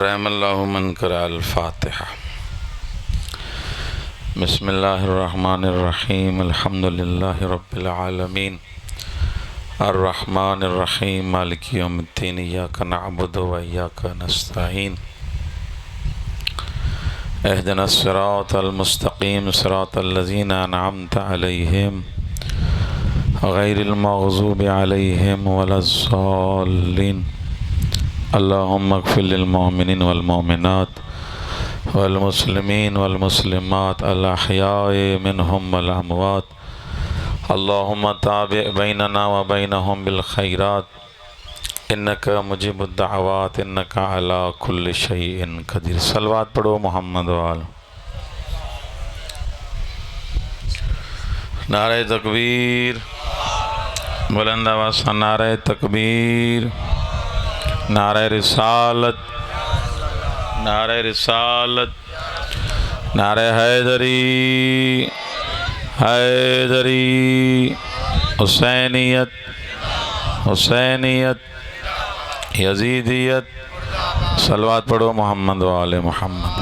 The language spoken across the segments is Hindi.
रहमल्लाहु मन क़राअल फ़ातिहा। बिस्मिल्लाहिर्रहमानिर्रहीम। अल्हम्दुलिल्लाहि रब्बिल आलमीन। अर्रहमानिर्रहीम। मालिकि यौमिद्दीन। इय्याका नअबुदु व इय्याका नस्तईन। इहदिनस सिरातल मुस्तक़ीम। सिरातल लज़ीना अनअमता अलैहिम गैरिल मग़ज़ूबि अलैहिम वलज़्ज़ालिन। अल्लाहुम्मा अग़फ़िर लिल मोमिनीन वल मोमिनात वल मुस्लिमीन वल मुस्लिमात अल अहयाए मिनहुम वल अमवात। अल्लाहुम्मा ताबि बैनना व बैनहुम बिल खैरात इन्नका मुजीबुद दअवात इन्नका अला कुल्लि शैइन क़दीर। सलवात पढ़ो मोहम्मद वाल। नारे तकबीर, बुलंद आवाज़ से नारे तकबीर, नारे रिसालत, नारे रिसालत, नारे हैदरी, हैदरी, हुसैनियत, हुसैनियत, यजीदियत। सलवात पढ़ो मोहम्मद वाले मोहम्मद।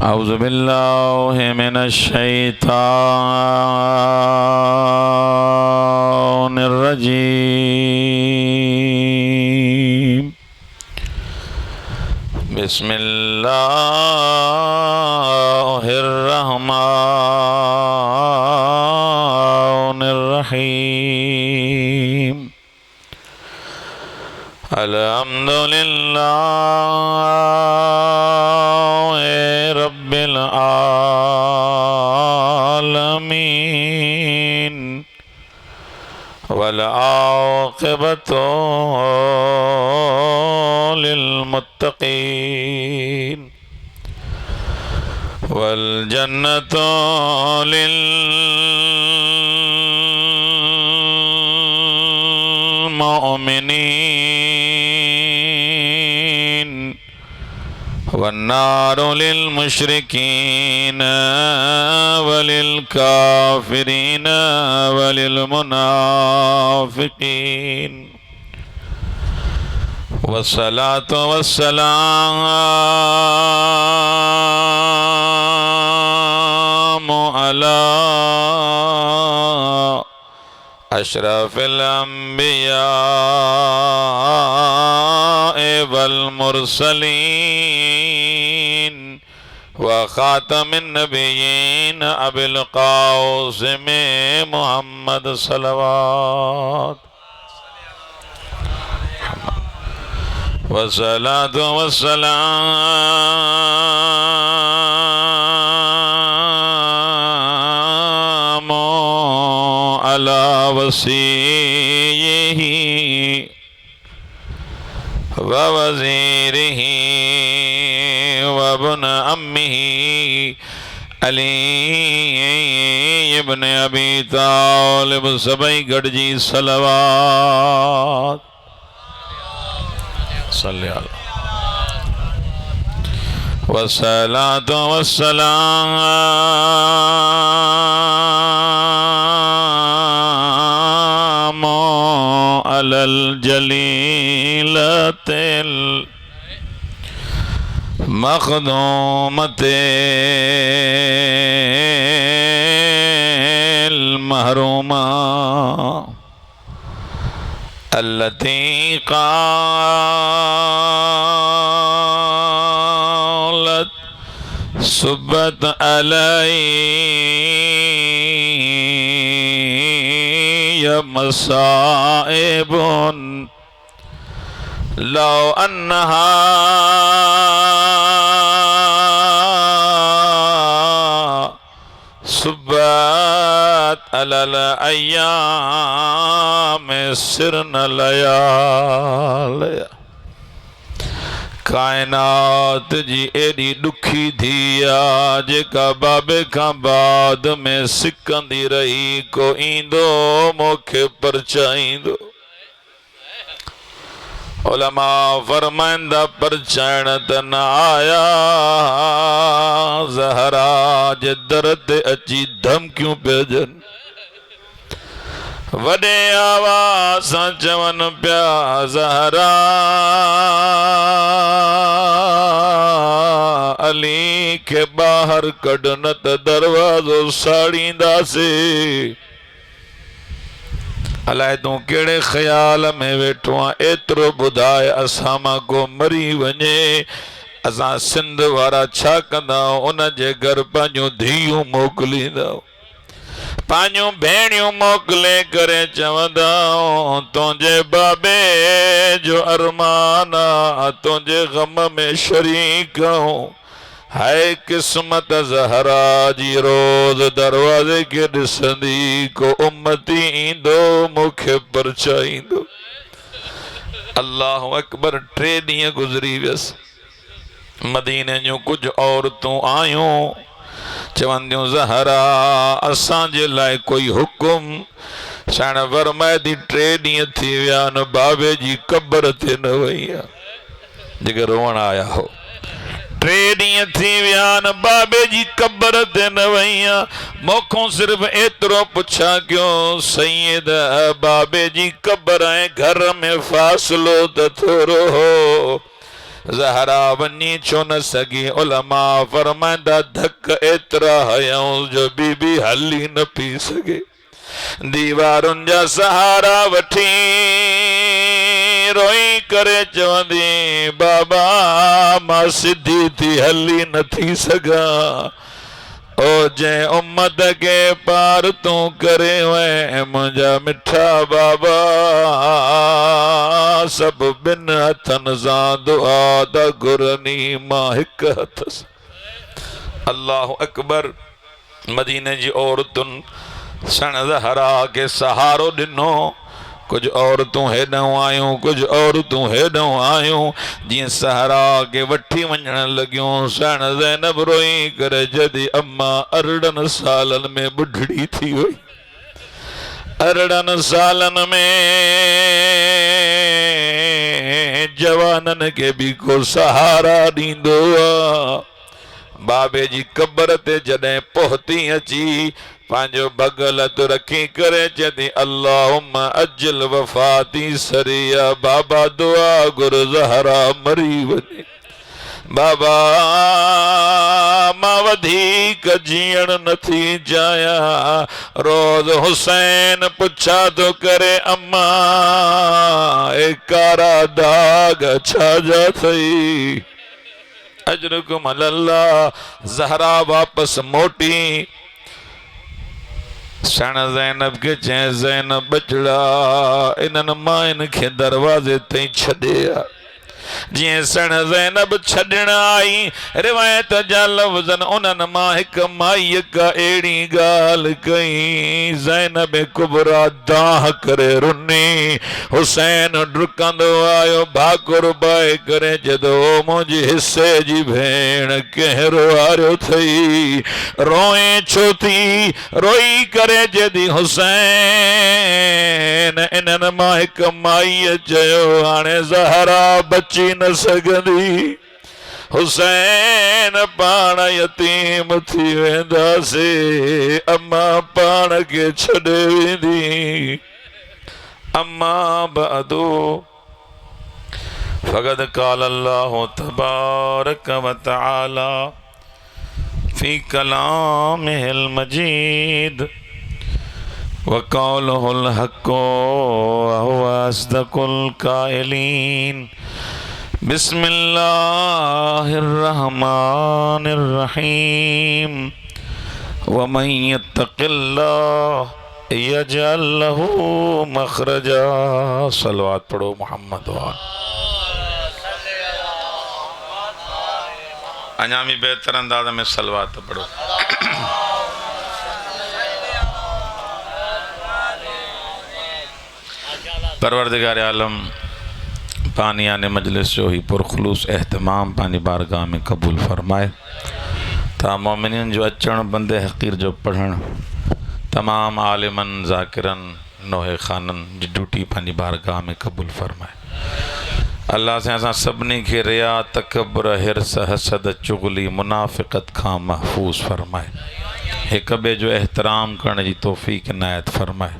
औज़ु बिल्लाहि मिनश शैतानिर रजीम। बिस्मिल्लाहिर रहमानिर रहीम। अल्हम्दुलिल्लाहि रब्बिल आलमीन वल आक़िबतु लिल मुत्तक़ीन वल जन्नतु लिल मुमिनीन वन्नारु लिल मुशरिकीन वलिल काफिरीन वलिल मुनाफिकीन। वस्सलातु वस्सलामु अला अशरफिल अंबिया वल मुरसलीन व खातमिन नबिय्यीन अबिल क़ासिम मुहम्मद सल्लल्लाहु वस्सलातु वस्सलामु अला वसीय्यिही व वज़ीरिही व इब्न अम्मिही अली इब्न अबी तालिब सबईगढ़ जी। सलवात वस्सलातु वस्सलामु अलल जलीलतिल मख़दूमतिल महरूमा अल्लती क़ालत सुब्बत अलैया मसाइबुन लौ अन्नहा सुब्बत अलल अय्याम सिरन लयालिया। कायनात जी एडी दुखी थी जेका बाबे का बाद में सिकंदी रही को ईंदो मोखे परचाईंदो। उलमा फरमाइंदा परचाइण त न आया ज़हरा जे दर ते अची धमकियूं पिया ॾियनि। वॾे आवाज़ सां चवनि पिया ज़हरा अली खे ॿाहिरि कढ न त दरवाज़ो साड़ींदासीं। अलाए तूं कहिड़े ख़्याल में वेठो आहे, एतिरो ॿुधाए असां मां को मरी वञे असां सिंध वारा छा कंदा? उन जे घर पंहिंजूं धीअरूं मोकिलींदा, पंहिंजूं भेणियूं मोकिले करे चवंदा तुंहिंजे बाबे जो अरमान आहे, तुंहिंजे गम में शरीक आहियूं। हाय क़िस्मत ज़हरा जी, रोज़ दरवाज़े के ॾिसंदी को उम्मती ईंदो मूंखे परचाईंदो। अल्लाहु अकबर। 3 ॾींहं गुज़री वियसि। मदीने जूं कुछ औरतूं आयूं, चवंदियूं ज़हरा असांजे लाइ कोई हुकुम। साण फरमाए थी 3 ॾींहं थी विया न बाबे जी क़ब्र ते न वई आहे, जेके रोअण आया हो। 3 ॾींहं थी विया न बाबे जी क़ब्र ते न वई आहे। मोखों सिर्फ़ एतिरो पुछा कयो सैयद बाबे जी क़ब्र ऐं घर में फ़ासिलो त थोरो हो, ज़हरा वञी छो न सघी? उलमा फरमाईंदा धक एतिरा हयऊं जो बीबी हली न पी सघे। दीवारुनि जा सहारा वठी रोई करे चवंदी बाबा मां सिधी थी हली न थी सघां। ओ जंहिं उम्मत के पार तूं करे वए मुंहिंजा मिठा बाबा, सभु ॿिनि हथनि सां दुआ दा घुरनी मां हिकु हथ सां। अल्लाहु अकबर। मदीने जी औरतुनि सण ज़हरा के सहारो ॾिनो। कुछ औरतूं हेॾऊं आयूं, कुछ औरतूं हेॾऊं आयूं। जीअं सहरा के वठी वञण लॻियूं, सण ज़ैनब रोई करे जदी अम्मा 18 सालनि में ॿुढड़ी थी वई। 18 सालनि में जवाननि के भी को सहारा ॾींदो आहे। बाबे जी क़ब्र ते जॾहिं पहुती अची पंहिंजो बगल तो रखी करे चवंदी अल्लाहुम्मा अज्जल वफ़ाती सरिया। बाबा दुआ गुर ज़हरा मरी वञे। बाबा मां वधीक जीअण नथी चाहियां। रोज़ हुसैन पुछा तो करे अम्मा ए कारा दाग छाजा थई? अजरुकुम अल्लाह। ज़हरा वापस मोटी सण ज़ैनब के चए ज़ैनब बचड़ा इन्हनि माइन खे दरवाज़े ताईं छॾे आ। जिए सण ज़ैनब छॾण आई, रिवायत जा लफ़्ज़न उन्हनि मां हिक माईअ का अहिड़ी ॻाल्हि कई, ज़ैनब कुबरा दाह करे रुनी। हुसैन डुकंदो आयो भाकुर पाए करे जदो मुंहिंजे हिस्से जी भेण कहिड़ो आरियो थई? रोए छो थी? रोई करे जदी हुसैन इन्हनि मां हिक माईअ चयो हाणे ज़हरा बची न सघंदी। हुसैन पाण यतीम थी वेंदासीं, अम्मा पाण के छॾे वेंदी। अम्मा बअदो फ़क़द क़ाल अल्लाहु तबारक व तआला फ़ी कलामिहिल मजीद व क़ौलुहुल हक़्क़ु व हुवा अस्दक़ुल क़ाइलीन। बिस्मिल्लाहिर रहमानिर रहीम। व मन यत्तक़िल्लाह यजअल लहू मखरजा। सलवात पढ़ो मोहम्मद वाल। अञा भी बेहतर अंदाज में सलवात पढ़ो। परवरदिगार आलम पानियाने मजलिस जो ही पुरखलूस एहतमाम पानी बारगाह में कबूल फरमाए। ता मोमिनीन जो अचण बंदे हकीर जो पढ़ण तमाम आलिमन ज़ाकिरन नोहे खानन जी ड्यूटी पानी बारगाह में कबूल फरमाए। अल्लाह से असां सभिनी खे रिया तकब्बुर हिर्स हसद चुगली मुनाफ़िक़त खां महफूज़ फरमाए। हिक ॿिए जो एहतराम करण जी तौफ़ीक़ इनायत फरमाए।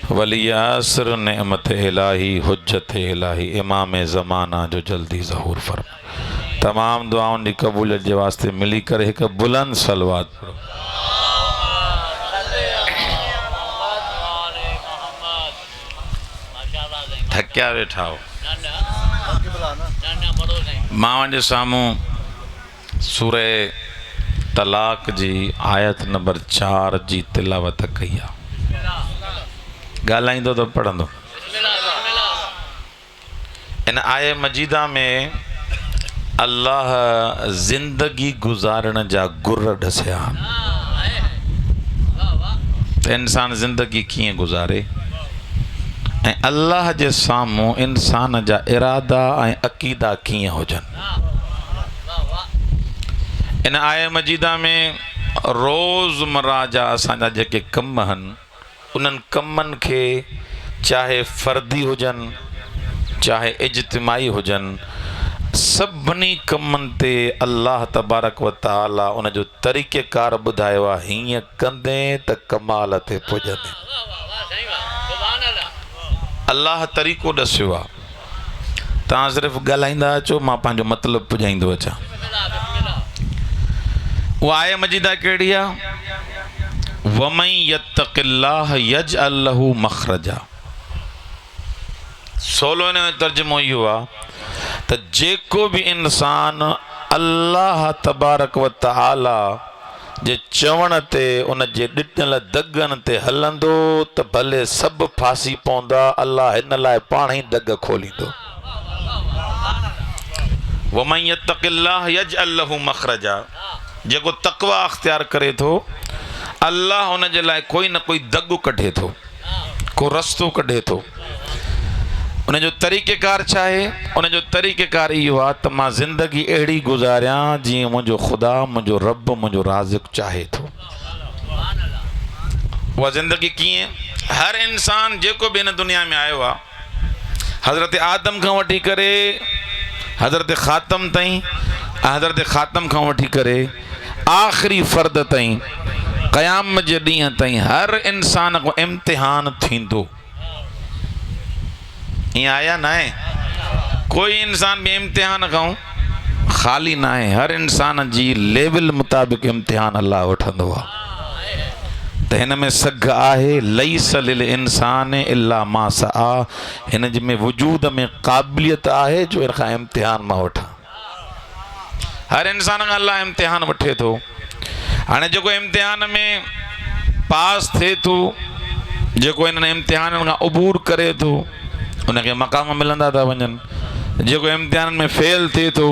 वली असर नेमत इलाही हुज्जत इलाही इमाम ज़माना जो जल्दी ज़हूर फरमा। तमाम दुआउन की कबूलियत के वास्ते मिली कर एक बुलंद सलवात पढ़ो। थकिया वेठा हो। मां जे साम्हूं सूरे तलाक जी आयत नंबर 4 जी तिलावत कई आहे। ॻाल्हाईंदो तो पढ़ंदो। इन आय मजीदा में अल्लाह ज़िंदगी गुजारण जा गुर ॾसिया त इंसान ज़िंदगी कीअं गुज़ारे ऐं अल्लाह जे साम्हूं इंसान जा इरादा ऐं अक़ीदा कीअं हुजनि। इन आय मजीदा में रोज़मर्रा जा असांजा जेके कम आहिनि उन्हनि कमनि खे चाहे फ़र्दी हुजनि चाहे इज्तिमाई हुजनि सभिनी कमनि ते अल्लाह तबारक व तआला उन जो तरीक़ेकार ॿुधायो आहे। हीअं कंदे त कमाल ते पुॼंदे। अल्लाह तरीक़ो ॾसियो आहे। तव्हां सिर्फ़ु ॻाल्हाईंदा अचो, मां पंहिंजो मतिलबु पुॼाईंदो अचां। उहा आय मजीदा कहिड़ी आहे? वमन यत्तक़िल्लाह यजअल लहू मख़रजा। 16 जो तर्जुमो इहो आहे त जेको बि इंसान अल्लाह तबारक व तआला जे चवण ते उन जे ॾिनल दगनि ते हलंदो त भले सभु फासी पवंदा, अल्लाह हिन लाइ पाण ई दग खोलींदो। वमन यत्तक़िल्लाह यजअल लहू मख़रजा। जेको तक़वा अख्तियार करे थो अल्लाह उन जे लाइ कोई न कोई दग कढे थो, को रस्तो कढे थो। उन जो तरीक़ेकार छा आहे? उन जो तरीक़ेकार इहो आहे त मां ज़िंदगी अहिड़ी गुज़ारियां जीअं मुंहिंजो ख़ुदा, मुंहिंजो रब, मुंहिंजो राज़िक़ चाहे थो। उहा ज़िंदगी कीअं? हर इंसान जेको बि हिन दुनिया में आयो आहे, हज़रत आदम खां वठी करे हज़रत ख़ातम ताईं, हज़रत ख़ातम खां वठी करे आख़िरी फ़र्द ताईं, क़याम जे ॾींहं ताईं हर इंसान को इम्तिहान थींदो। ईअं आया न आहे? कोई इंसान बि इम्तिहान खां ख़ाली न आहे। हर इंसान जी लेवल मुताबिक़ इम्तिहान अल्लाह वठंदो आहे। त हिन में सघ आहे लईस लिल इंसान इल्ला मा सआ। हिन में वजूद में क़ाबिलियत आहे जो इन खां इम्तिहान मां वठां। हर इंसान खां अल्लाह इम्तिहान वठे थो। हाणे जेको इम्तिहान में पास थिए थो, जेको इन्हनि इम्तिहाननि खां अबूर करे थो, उनखे मक़ाम मिलंदा था वञनि। जेको इम्तिहान में फेल थिए थो,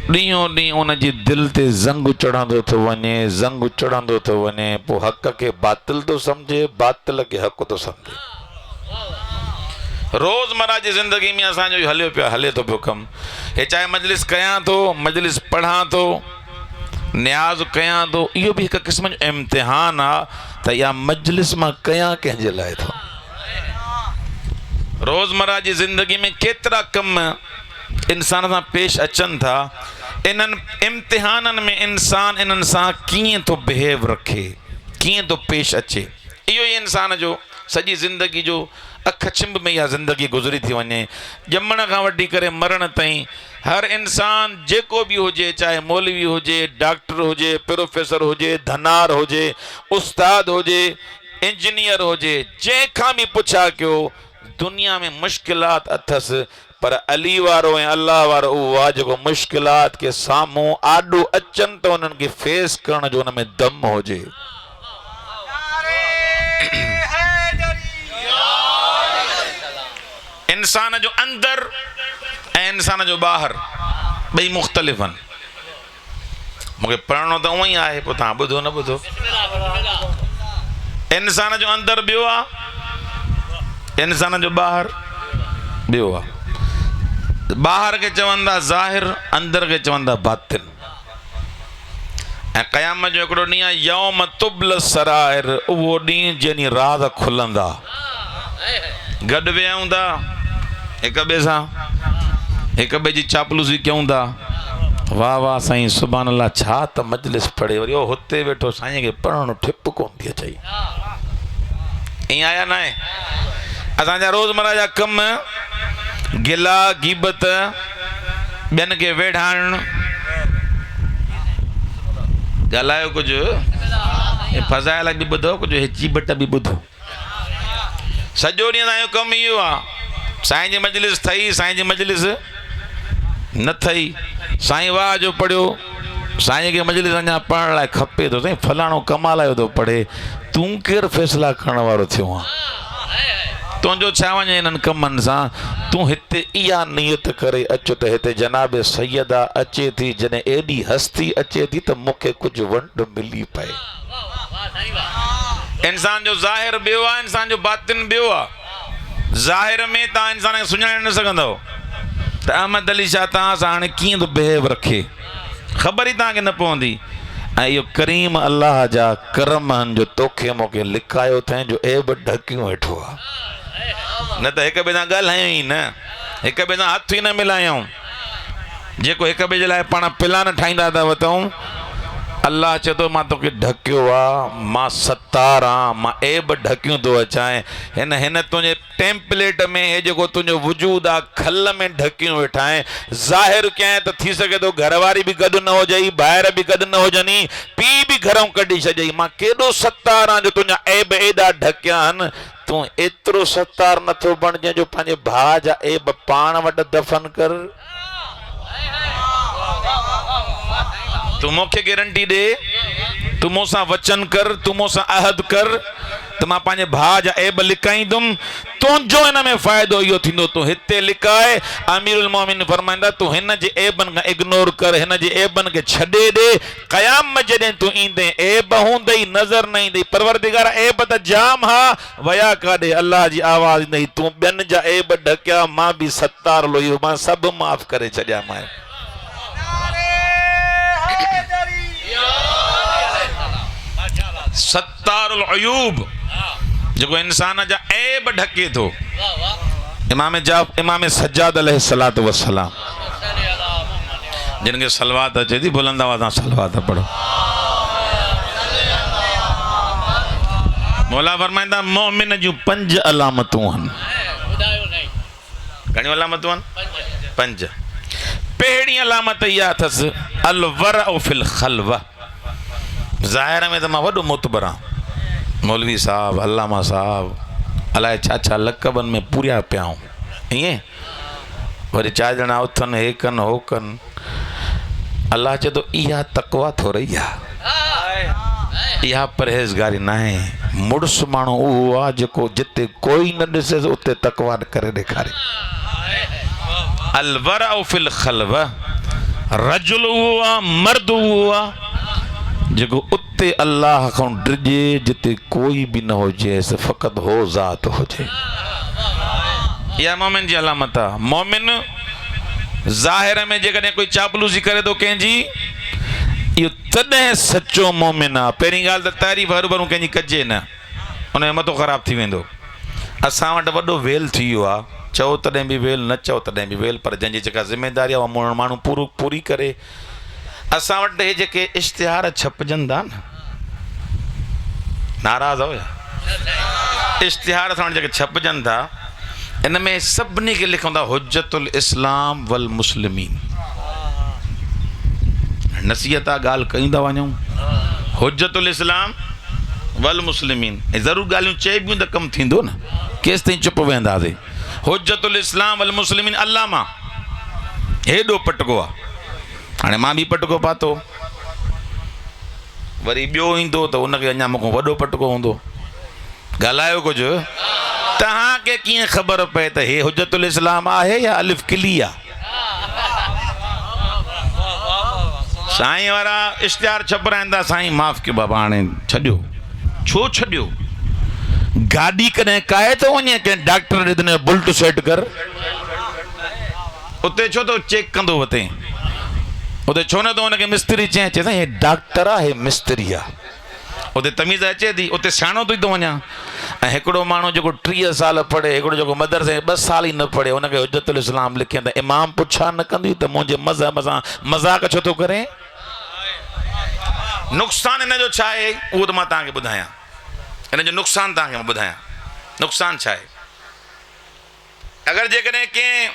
ॾींहों ॾींहुं उन जी दिलि ते ज़ंग चढ़ंदो थो वञे, ज़ंग चढ़ंदो थो वञे। पोइ हक़ खे बातिल थो सम्झे, बातिल खे हक़ थो सम्झे। रोज़मर्रा जी ज़िंदगी में असांजो हले थो पियो कमु। हे चाहे मजलिस कयां थो, मजलिस पढ़ां थो, न्याज़ कयां थो, इहो बि हिकु क़िस्म जो इम्तिहान आहे त इहा मजलिस मां कयां कंहिंजे लाइ थो। रोज़मर्रा जी ज़िंदगी में केतिरा कम इंसान सां पेश अचनि था। इन्हनि इम्तिहाननि में इंसान इन्हनि सां कीअं थो बिहेव रखे, कीअं थो पेश अचे। इहो ई इंसान जो सॼी ज़िंदगी जो अख छिंभ में इहा ज़िंदगी गुज़री थी वञे। ॼमण खां वठी करे मरण ताईं हर इंसान जेको बि हुजे, चाहे मौलवी हुजे, डॉक्टर हुजे, प्रोफेसर हुजे, धनार हुजे, उस्ताद हुजे, इंजीनियर हुजे, जंहिंखां बि पुछा कयो दुनिया में मुश्किलात अथसि, पर अली वारो ऐं अल्लाह वारो उहो आहे जेको मुश्किलात के साम्हूं आॾो अचनि त उन्हनि खे फेस करण जो हुन में दम हुजे। इंसान जो अंदर ऐं इंसान जो ॿाहिरि ॿई मुख़्तलिफ़ आहिनि। मूंखे पढ़णो त उअं ई आहे, पोइ तव्हां ॿुधो न ॿुधो। इंसान जो अंदर ॿियो आहे, इंसान जो ॿाहिरि ॿियो आहे। ॿाहिरि खे चवंदा ज़ाहिर, अंदर खे चवंदा बातिन। ऐं क़याम जो हिकिड़ो ॾींहुं आहे यौम तुबल सराइर, उहो ॾींहुं जंहिं ॾींहुं राज़ खुलंदा। गॾु विहूं था हिक ॿिए सां, हिक ॿिए जी चापलूसी कयूं था। वाह वाह साईं सुभान अल्लाह, छा त मजलिस पढ़े। वरी हुते वेठो साईं खे पढ़णु ठिप कोन थी अचे। ईअं आया न आहे। असांजा रोज़मर्रा जा कम गिला गीबत ॿियनि खे वेढ़ाइण ॻाल्हायो कुझु फज़ाइल बि ॿुधो कुझु चीबट बि ॿुधो। सॼो ॾींहुं असांजो कमु इहो आहे। साईं जी मजलिस थई साईं जी मजलिस न थई साईं वाह जो पढ़ियो साईं खे मजलिस अञा पढ़ण लाइ खपे थो साईं फलाणो कमाल जो थो पढ़े तूं केरु फ़ैसिला करण वारो थियो आहे तुंहिंजो छा वञे इन्हनि कमनि सां। तूं हिते इहा नियत करे अचो त हिते जनाब सैयदा अचे थी जॾहिं एॾी हस्ती अचे थी त मूंखे कुझु वंड मिली पए। इंसान जो ज़ाहिर ॿियो आहे इंसान जो बातिन ॿियो आहे। ज़ाहिर में तव्हां इंसान खे सुञाणे न सघंदव त अहमद अली शाह तव्हां सां हाणे कीअं थो बिहेव रखे ख़बर ई तव्हांखे न पवंदी। ऐं इहो करीम अल्लाह जा करमनि जो तोखे मूंखे लिकायो अथई जो एब ढकियूं वेठो आहे न त हिक ॿिए सां ॻाल्हायूं ई न हिक ॿिए सां हथ ई न मिलायूं। जेको हिक ॿिए जे लाइ पाण प्लान ठाहींदा था वठूं अल्लाह चए थो मां तोखे ढकियो आहे मां सतार आहियां मां एब ढकियूं थो अचाए। हिन तुंहिंजे टेम्पलेट में हे जेको तुंहिंजो वजूद आहे खल में ढकियूं वेठा आहीं। ज़ाहिर कयां त थी सघे थो घरवारी बि गॾु न हुजई ॿाहिरि बि गॾु न हुजनि पीउ बि घरों कढी छॾियई मां केॾो सतार आहियां जो तुंहिंजा एब एॾा ढकिया आहिनि। तूं एतिरो सतार नथो बणिजे जो पंहिंजे भाउ जा एब पाण वटि दफ़न कर। तू मूंखे गारंटी दे तू मूंसां वचन कर तू मूंसां अहद कर त मां पंहिंजे भाउ जा एब लिकाईंदुमि। तुंहिंजो हिन में फ़ाइदो इहो थींदो तूं हिते लिकाए। अमीरुल मोमिन फरमाईंदा तूं हिन जे एबनि खां इग्नोर कर हिन जे एबनि खे छॾे ॾे। क़याम जॾहिं तूं ईंदे एब हूंदई नज़र न ईंदई परवरदिगार एब त जाम हा वया काॾे अल्लाह जी आवाज़ ईंदई तूं ॿियनि जा एब ढकिया मां बि सतार लोहियो मां सभु माफ़ करे छॾिया मां। सत्तारुल अयूब जेको इंसान जा ऐब ढके थो। इमाम सज्जाद अलैहिस्सलातु वस्सलाम जिनके सलवात अचे थी बुलंद आवाज़ सां सलवात पढ़ो। मौला फरमाईंदा मोमिन जूं 5 अलामतूं आहिनि। घणियूं अलामतूं आहिनि 5। पहिरीं अलामत इहा अथसि अल वरअ फिल खलवा। ज़ाहिर में तो मां वॾो मोतबर आहियां मौलवी साहब अल्लामा साहब अलाए छा छा लक़बनि में पूरिया पिया आहियूं ईअं वरी 4 ॼणा उथनि हे कनि हो कनि। अल्लाह चए थो इहा तक़वा थोरी आहे इहा परहेज़गारी न आहे। मुड़ुसु माण्हू उहो आहे जेको जिते कोई न ॾिसे उते तक़वा करे ॾेखारे। अल वरअ फिल खलवा रजुल उहो आहे मर्द उहो आहे जेको उते अल्लाह खां डिॼे जिते कोई भी न हुजे फ़क़त हो ज़ात हुजे। इहा मोमिन जी अलामत आहे। मोमिन ज़ाहिर में जेकॾहिं कोई चापलूसी करे थो कंहिंजी इहो तॾहिं सचो मोमिन आहे। पहिरीं ॻाल्हि त तारीफ़ हरू भरू कंहिंजी कजे न उनजो मथो ख़राबु थी वेंदो। असां वटि वॾो वेल थी वियो आहे चओ तॾहिं बि वेल न चओ तॾहिं बि वेल पर जंहिंजी जेका ज़िमेदारी आहे उहा माण्हू पूरी करे। असां वटि हे जेके इश्तिहार छपजनि था न नाराज़ हो इश्तिहार असां वटि जेके छपजनि था इन में सभिनी खे लिखूं था हुज्जतुल इस्लाम वल मुस्लिमीन। नसीहत ॻाल्हि कयूं था वञूं हुज्जतुल इस्लाम वल मुस्लिमीन ज़रूरु ॻाल्हियूं चइबियूं त कमु थींदो न केसि ताईं चुप वेंदासीं। हुज्जतुल इस्लाम वल मुस्लिमीन अल्लामा हेॾो पटको आहे। हाणे मां बि पटको पातो वरी ॿियो ईंदो त उनखे अञा मूंखां वॾो पटको हूंदो। ॻाल्हायो कुझु तव्हांखे कीअं ख़बर पए त हे हुज्जतुल इस्लाम आहे या अलिफ किली आहे। साईं वारा इश्तिहार छपराइनि था साईं माफ़ कयो बाबा हाणे छॾियो छो छॾियो। गाॾी कॾहिं काए थो वञे कंहिं डॉक्टर ॾिठे बुल्ट सेट कर उते छो थो चेक कंदो वते उते छो न तो हुनखे मिस्त्री चए चए हे डॉक्टर आहे हे मिस्त्री आहे उते तमीज़ अचे थी उते सियाणो थी थो वञा। ऐं हिकिड़ो माण्हू जेको 30 साल पढ़े हिकिड़ो जेको मदरसे 2 साल ई न पढ़े हुनखे हुज्जतुल इस्लाम लिखे त इमाम पुछा न कंदी त मुंहिंजे मज़हब सां मज़ाक छो थो करे। नुक़सानु हिन जो छा आहे उहो त मां तव्हांखे ॿुधायां। हिन जो नुक़सानु तव्हांखे मां ॿुधायां। नुक़सान छा आहे? अगर जेकॾहिं कंहिं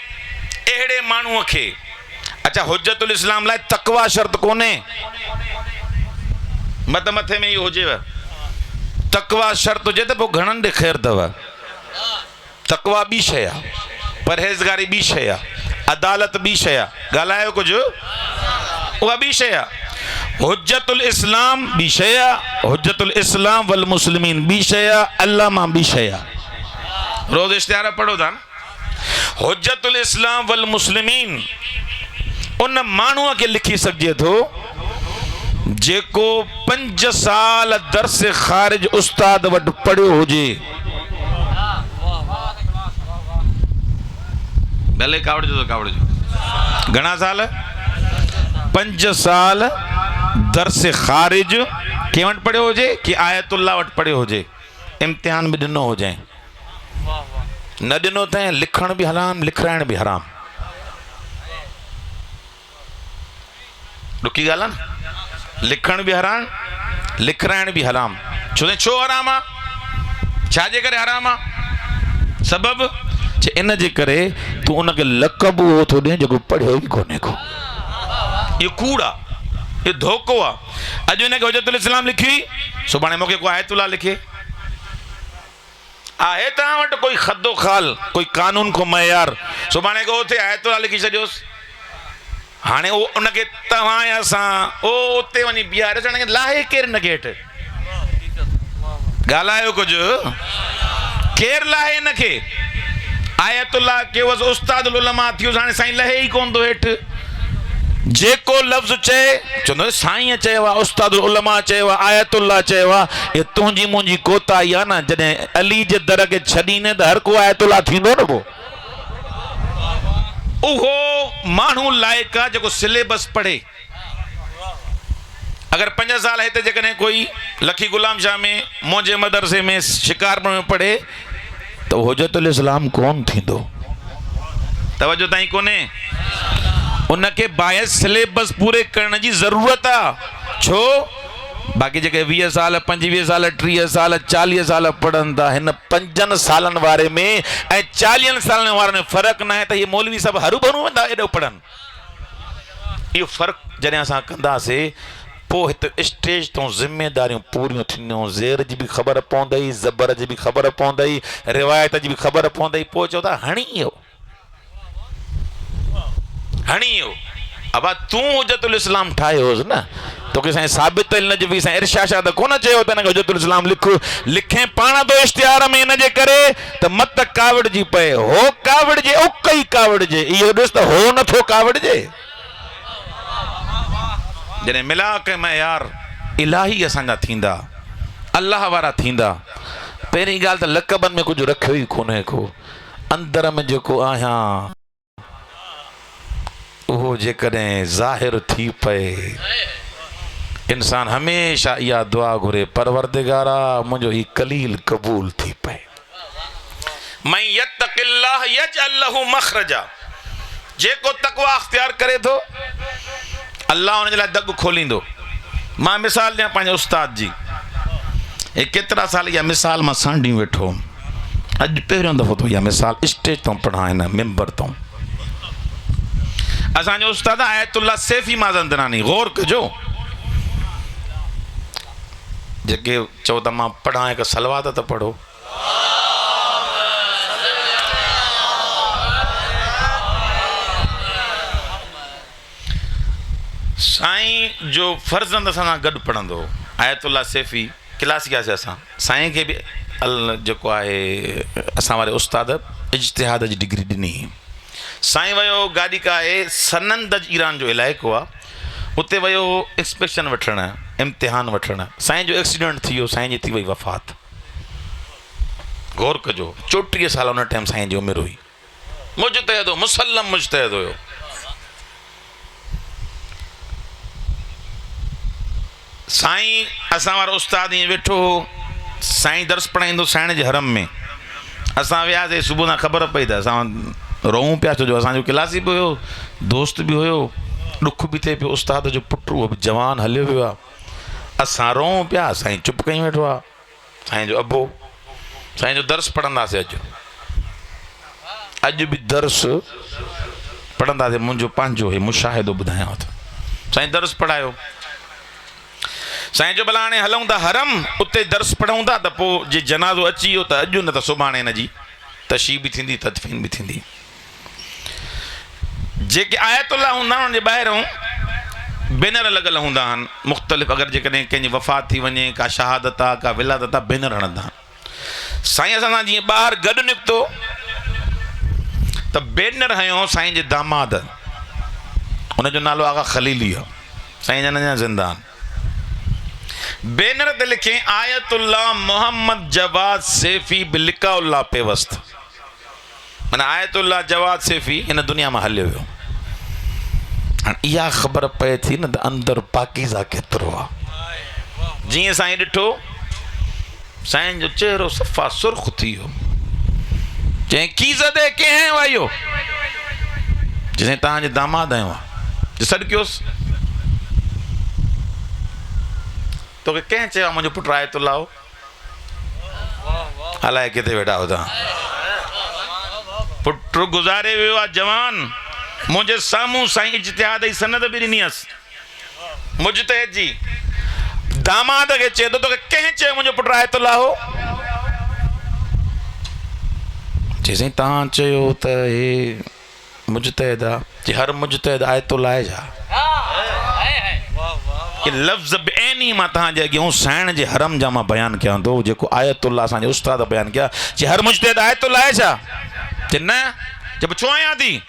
अहिड़े माण्हूअ खे, अच्छा हुज्जतुल इस्लाम लाइ तक़वा शर्त कोन्हे, मत मथे में इहो हुजेव तक़वा शर्त हुजे त पोइ घणनि ॾे ख़ैरु अथव। तक़वा ॿी शइ आहे, परहेज़गारी ॿी शइ आहे, अदालत ॿी शइ आहे, ॻाल्हायो कुझु, उहा ॿी शइ आहे। हुज्जतुल इस्लाम ॿी शइ आहे, हुज्जतुल इस्लाम वल मुस्लिमीन ॿी शइ आहे, अल्लाह मां ॿी शइ आहे। रोज़ इश्तिहार पढ़ो था न। हुज्जतुल इस्लाम वल मुस्लिमीन उन माण्हूअ खे लिखी सघिजे थो जेको 5 साल दर्स ख़ारिज उस्ताद वटि पढ़ियो हुजे। भले कावड़ जो तो कावड़ जो घणा साल? 5 साल दर्स ख़ारिज कंहिं वटि पढ़ियो हुजे कि आयतुल्लाह वटि पढ़ियो हुजे। इम्तिहान बि ॾिनो हुजे, न ॾिनो अथई लिखण बि हराम, लिखाइण बि हराम। ॾुखी ॻाल्हि आहे न, लिखण बि हराम, लिखाइण बि हराम। छो हराम आहे? छाजे करे हराम आहे? सबबु इन जे करे तूं उनखे लक़ब उहो थो ॾे जेको पढ़ियो ई कोन्हे को। इहो कूड़ आहे, इहो धोखो आहे। अॼु हिनखे हुज्जतुल इस्लाम लिखी, सुभाणे मूंखे को आयतुल्लाह लिखे। आहे तव्हां वटि कोई खदो खाल, कोई कानून को मयार, सुभाणे को उते आयतुल्लाह लिखी छॾियोसि। हाणे उहो उनखे तव्हां या असां उते वञी बीहारे ॾिसण लाहे केरु न गेट। ॻाल्हायो कुझु, केरु लाहे हिनखे? आयतुल्लाह केवस उस्तादुल उलमा थियो, हाणे साईं लहे ई कोन थो हेठि। जेको लफ़्ज़ चए चवंदो साईं चयो आहे, उस्तादुल उलमा चयो आहे, आयतुल्लाह चयो आहे। इहा तुंहिंजी मुंहिंजी कोताही आहे न। जॾहिं अली जे दर खे छॾीने त हर को आयतुल्लाह थींदो न। पोइ उहो माण्हू लाइक़ु आहे जेको सिलेबस पढ़े। अगर 5 साल हिते जेकॾहिं कोई लखी गुलाम शाह में, मुंहिंजे मदरसे में, शिकारपुर में पढ़े तो हुज्जतुल इस्लाम कोन थींदो। तवज्जो ताईं कोन्हे। उनखे बायस सिलेबस पूरे करण जी ज़रूरत आहे। छो? बाक़ी जेके 20 साल, 25 साल, 30 साल, 40 साल पढ़नि था, हिन 5 सालनि वारे में ऐं 40 सालनि वारे में फ़र्क़ु न आहे त इहे मौलवी सभु हरू भरू वेंदा एॾो पढ़नि। इहो फ़र्क़ु जॾहिं असां कंदासीं पोइ हिते स्टेज तां ज़िम्मेदारियूं पूरियूं थींदियूं। ज़ेर जी बि ख़बर पवंदई, ज़बर जी बि ख़बर पवंदई, रिवायत जी बि ख़बर पवंदई। पोइ चओ था हणी वियो, हणी वियो। अब तूं हुज्जतुल इस्लाम ठाहियोसि न, तोखे साईं साबित नजवी साईं इरशाद शाह त कोन चयो त हिनखे हुज्जतुल इस्लाम लिख। लिखे पाण थो इश्तिहार में इन जे करे त मत कावड़जी पए, हो कावड़जे, उक ई कावड़जे। इहो ॾिस त हो नथो कावड़जे। जॾहिं मिलाक मयार इलाही असांजा थींदा, अल्लाह वारा थींदा, पहिरीं ॻाल्हि त लक़बनि में कुझु रखियो ई कोन्हे को। अंदर में जेको आहियां उहो जेकॾहिं ज़ाहिर थी पए, इंसान हमेशा इहा दुआ घुरे, परवरदिगारा मुंहिंजो ही कलील क़बूल थी पए। मैं यत्तक़िल्लाह यजअल लहू मखरजा। जेको तक़वा अख्तियार करे थो अल्लाह हुन जे लाइ दग खोलींदो। मां मिसाल ॾियां पंहिंजे उस्ताद जी। हे केतिरा साल इहा मिसाल मां सांढी वेठो। अॼु पहिरियों दफ़ो थो इहा मिसाल स्टेज तां पढ़ां, हिन मेंबर तां। असांजो उस्ताद आयतुल्लाह सैफी माज़ंदरानी। गौर कजो, जेके चओ त मां पढ़ां हिकु सलवात त पढ़ो। साईं जो फर्ज़ंद असां सां गॾु पढ़ंदो हो, आयतुल्लाह सैफी। क्लास कयासीं असां। साईं खे बि जेको आहे असां वारे उस्ताद इज्तिहाद जी डिग्री ॾिनी। साईं वियो गाॾी का आहे सनंदज ईरान जो इलाइक़ो आहे, उते वियो इंस्पेक्शन वठणु, इम्तिहान वठणु। साईं जो एक्सीडेंट थी वियो, साईं जी थी वई वफ़ात। गौर कजो, 34 साल उन टाइम साईं जी उमिरि हुई। मुजतहिद हो, मुसल्लम मुजतहिद हुयो। साईं असां वारो उस्ताद ईअं वेठो हो, साईं दर्स पढ़ाईंदो साईं जे हरम में। असां वियासीं, सुबुह खां ख़बर पई त असां रोऊं पिया, छो जो असांजो क्लासी बि हुयो, दोस्त बि हुयो, ॾुख बि थिए पियो। उस्ताद जो पुटु उहो बि जवान हलियो वियो आहे। असां रोऊं पिया, साईं चुप कई वेठो आहे। साईं जो अबो साईं जो दर्स पढ़ंदासीं अॼु भी दर्स पढ़ंदासीं। मुंहिंजो पंहिंजो ही मुशाहिदो ॿुधायांव थो। साईं दर्स पढ़ायो। साईं जो भला हाणे हलूं था हरम, उते दर्स पढ़ूं था त पोइ जे जनाज़ो अची वियो त अॼु न त सुभाणे हिन जी तशी बि थींदी, तदफीन बि थींदी। जेके आयतुल्ला हूंदा आहिनि उन जे ॿाहिरों बैनर लॻल हूंदा आहिनि मुख़्तलिफ़। अगरि जेकॾहिं कंहिंजी वफ़ात थी वञे, का शहादत आहे, का विलादत आहे, बैनर हणंदा आहिनि। साईं असां सां जीअं ॿाहिरि गॾु निकितो त बैनर हयो साईं जे दामाद, उनजो नालो आगा खलीली आहे। साईं जन अञा ज़िंदा आहिनि। बैनर ते लिखे आयतुल्ला मोहम्मद जवाद सैफी बिलिकाउल्ला पेवस्त। माना आयतुल्ला जवाद सैफी हिन दुनिया में हलियो वियो। हाणे इहा ख़बर पए थी न त अंदरि पाकीज़ा केतिरो आहे। जीअं साईं ॾिठो, साईं जो चेहरो सफ़ा सुर्ख़ थी वियो। चई की ज़दे कंहिं वायो? जंहिं तव्हांजे दामाद आयो आहे। सॾु कयोसि, तोखे कंहिं चयो मुंहिंजो पुटु आयतुल्ला हो? अलाए किथे वेठा हो तव्हां। पुटु गुज़ारे वियो आहे जवान। मुंहिंजे साम्हूं साईं इज्तिहाद जी सनद बि ॾिनी हुअसि मुजतहिद जी। दामाद खे चए थो तोखे कंहिं चयो मुंहिंजो पुटु आयतुल्ला हो? चई साईं तव्हां चयो त हे मुजतहिद आहे। चई हर मुजतहिद आयतुल्ला आहे छा? लफ़्ज़ बेनी मां तव्हांजे अॻियां साइण जे हरम जा मां बयानु कयां थो, जेको आयतुल्ला असांजे उस्ताद बयानु कया। चई हर मुजतहिद आयतुल्ला आहे छा? चई न। चई पोइ छो आयां थी?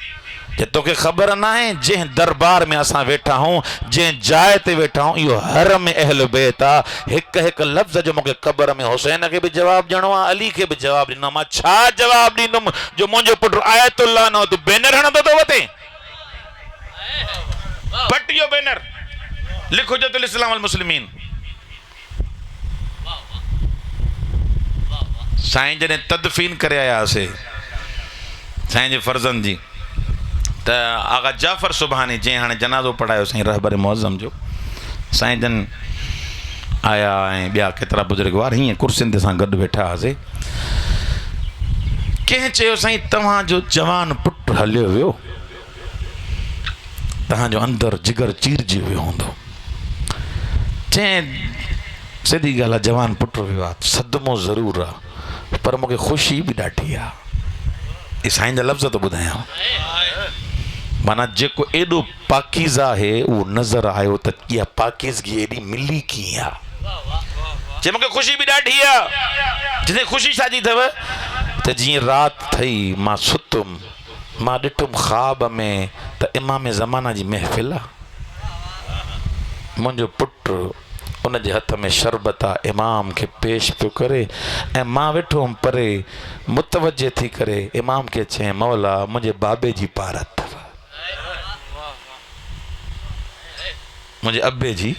जे तोखे ख़बर न आहे जंहिं दरबार में असां वेठा आहियूं, जंहिं जाइ ते वेठा आहियूं, इहो हर में अहल बैत आहे। हिकु हिकु लफ़्ज़ जो मूंखे क़बर में हुसैन खे बि जवाबु ॾियणो आहे, अली खे बि जवाबु ॾिनो। मां छा जवाबु ॾींदुमि जो मुंहिंजो पुटु आयतुल्ला न हो? तूं बैनर हणंदो तो वते? पट इहो बैनर, लिख हुज्जतुल इस्लाम वल मुस्लिमीन। साईं जॾहिं तदफीन करे आयासीं साईं जे फर्ज़नि जी, त आगा जाफ़र सुभानी जंहिं हाणे जनाज़ो पढ़ायो साईं रहबर मुअज़्ज़म जो, साईं जन आया ऐं ॿिया केतिरा बुज़ुर्गवार हीअं कुर्सियुनि ते सां गॾु वेठा हुआसीं। कंहिं चयो साईं तव्हांजो जवान पुटु हलियो वियो, तव्हांजो अंदरि जिगर चीरजी वियो हूंदो। चई सिधी ॻाल्हि आहे, जवान पुटु वियो आहे, सदमो ज़रूरु आहे, पर मूंखे ख़ुशी बि ॾाढी आहे। इहे साईं जा लफ़्ज़ थो ॿुधायां। माना जेको एॾो पाकीज़ा आहे उहो नज़र आयो त इहा पाकीज़गी एॾी मिली कीअं आहे। चई मूंखे ख़ुशी बि ॾाढी आहे। जिते ख़ुशी छाजी अथव त जीअं राति थई मां सुतुमि, मां ॾिठुमि ख़्वाब में त इमाम ज़माना जी महफ़िल आहे, मुंहिंजो पुटु उन जे हथ में शरबत आहे, इमाम खे पेश पियो करे, ऐं मां वेठो हुउमि परे मुतवजे थी करे इमाम खे चई मौला मुंहिंजे बाबे जी पारत अथव, मुंहिंजे अबे जी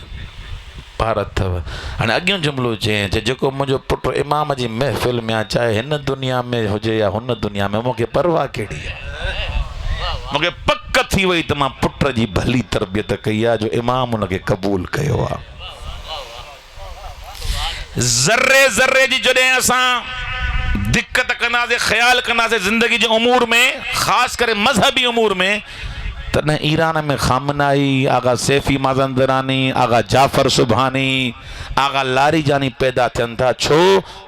पारत अथव। हाणे अॻियों जुमिलो चई जेको मुंहिंजो पुटु इमाम जी महफ़िल में आहे, चाहे हिन दुनिया में हुजे या हुन दुनिया में, मूंखे परवाह कहिड़ी आहे। मूंखे पक थी वई त मां पुट जी भली तरबियत कई आहे जो इमाम उनखे क़बूल कयो आहे। ज़र्रे ज़र्रे जी जॾहिं असां दिक़त कंदासीं, ख़्यालु कंदासीं ज़िंदगी जे उमूर में, ख़ासि करे मज़हबी उमूर में, तॾहिं ईरान में खामनाई, आगा सैफ़ी माज़ंदरानी, आगा जाफ़र सुभानी, आगा लारी जानी पैदा थियनि था। छो?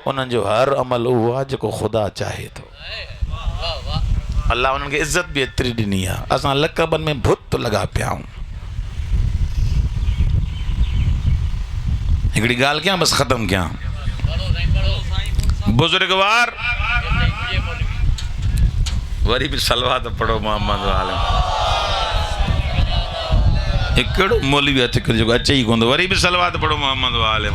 उन्हनि जो हर अमल उहो आहे जेको ख़ुदा चाहे थो। अल्लाह उन्हनि खे इज़त बि एतिरी ॾिनी आहे। असां लक़बनि में भुत लॻा पिया आहियूं। हिकिड़ी ॻाल्हि कयां, बसि ख़तमु कयां। बुज़ुर्गवार वरी बि सलवात पढ़ो मोहम्मद वाले। हिकिड़ो मौलवी हथ कर जेको अचे ई कोन थो, वरी बि सलवात पढ़ो मोहम्मद वाले।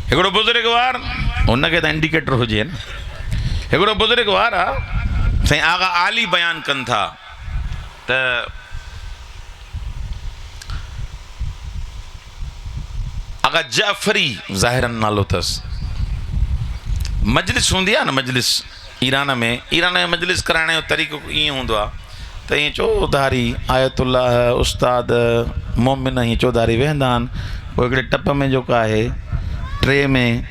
हिकिड़ो बुज़ुर्गवार, हुनखे त इंडिकेटर हुजे न। हिकिड़ो बुज़ुर्गवार आहे, साईं आगा आली बयानु कनि था त आगा जाफ़री ज़ाहिरन नालो अथसि। मजलिस हूंदी आहे न, मजलिस ईरान में मजलिस कराइण जो तरीक़ो ईअं हूंदो आहे त ईअं चौधारी आयतुल्ला उस्ताद मोमिन हीअं चौधारी वेहंदा आहिनि, वो हिकिड़े टप में जेको आहे ट्रे में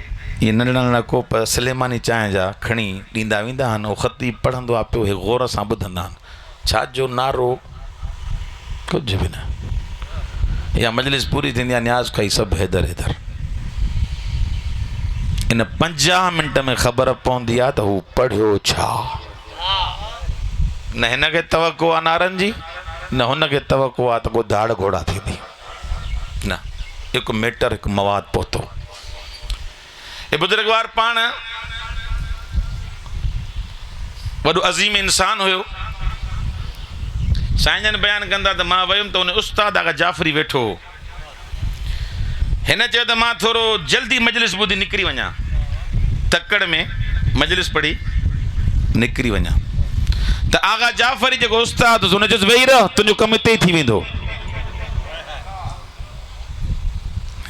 ये नंढड़ा नंढड़ा कोप सलेमानी चांहि जा खणी ॾींदा वेंदा आहिनि। उहो ख़तीब पढ़ंदो आहे पियो, हे गौर सां ॿुधंदा आहिनि। छा जो नारो कुझु बि न। या मजलिस पूरी थींदी आहे, न्याज़ खाई सभु हैदर हैदर। इन 50 मिंट में ख़बर पवंदी आहे त हू पढ़ियो छा। न हिनखे तवको आहे नारनि जी, न हुनखे तवको आहे त को दाड़ घोड़ा थींदी न। हिकु मैटर, हिकु मवाद पहुतो। हे बुज़ुर्गवार पाण वॾो अज़ीम इंसान हुयो। साईं जन बयानु कंदा त मां वियुमि त उन उस्ताद आगा जाफ़री वेठो। हिन चयो त मां थोरो जल्दी मजलिस ॿुधी निकिरी वञा, तकड़ में मजलिस पढ़ी निकिरी वञा। त आगा जाफ़री जेको उस्ताद हुन चयोसि वेही रह, तुंहिंजो कमु हिते ई थी वेंदो।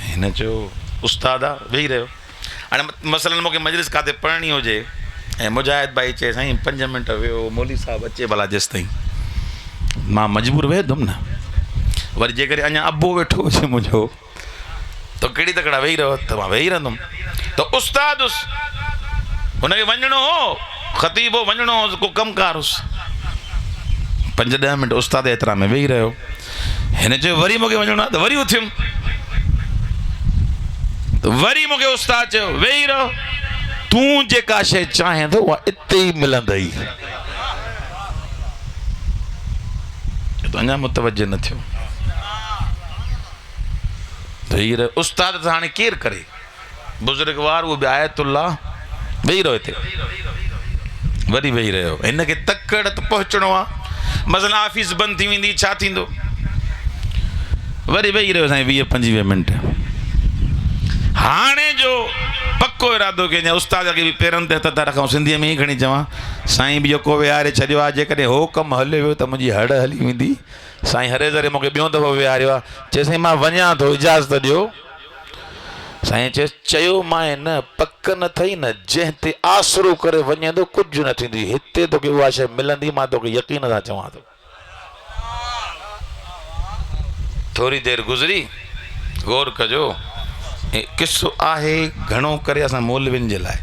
हिन चयो उस्ताद आहे, वेही रहियो। हाणे मसलन मूंखे मजलिस किथे पढ़णी हुजे ऐं मुजाहिद भाई चए साईं 5 मिंट वियो, मौली साहब अचे भला जेसि ताईं, मां मजबूर वेहंदुमि न। वरी जेकॾहिं अञा अबो वेठो हुजे मुंहिंजो त कहिड़ी तकड़ा वेही रहो, त मां वेही रहंदुमि। त उस्ताद हुनखे वञिणो हो, ख़तीब हो, वञिणो हो, को कमकार हुउसि। 5-10 मिंट उस्ताद एतिरा में वेही रहियो। हिन चयो वरी मूंखे वञिणो आहे, त वरी उथियुमि। त वरी मूंखे उस्ताद चयो वेही रहो, तूं जेका शइ चाहें थो उहा हिते ई मिलंदई। त अञा मुतवजो न थियो। वेही रहियो उस्ताद त हाणे केरु करे, बुज़ुर्गवार उहो बि आयतुल्ला, वेही रहो हिते। वरी वेही रहियो। हिनखे तकड़ त पहुचणो आहे, मसला ऑफिस बंदि थी वेंदी, छा थींदो। वरी वेही रहियो साईं 20-25 मिंट। हाणे जो पक्को इरादो कई, उस्ताद खे बि पेरनि ते हथ था रखूं, सिंधीअ में ई खणी चवां साईं बि जेको विहारे छॾियो आहे, जेकॾहिं हो कमु हलियो वियो त मुंहिंजी हड़ हली वेंदी। साईं हरे ज़रे मूंखे ॿियों दफ़ो विहारियो आहे, चए साईं मां वञा थो, इजाज़त ॾियो। साईं चएसि चयो मां न, पक न अथई न, जंहिं ते आसरो करे वञे थो कुझु न थींदी। हिते तोखे उहा शइ मिलंदी, मां तोखे यकीन सां चवां थो। थोरी देरि गुज़री, गौर कजो, किस्सो आहे घणो करे असां मौलवियुनि जे लाइ,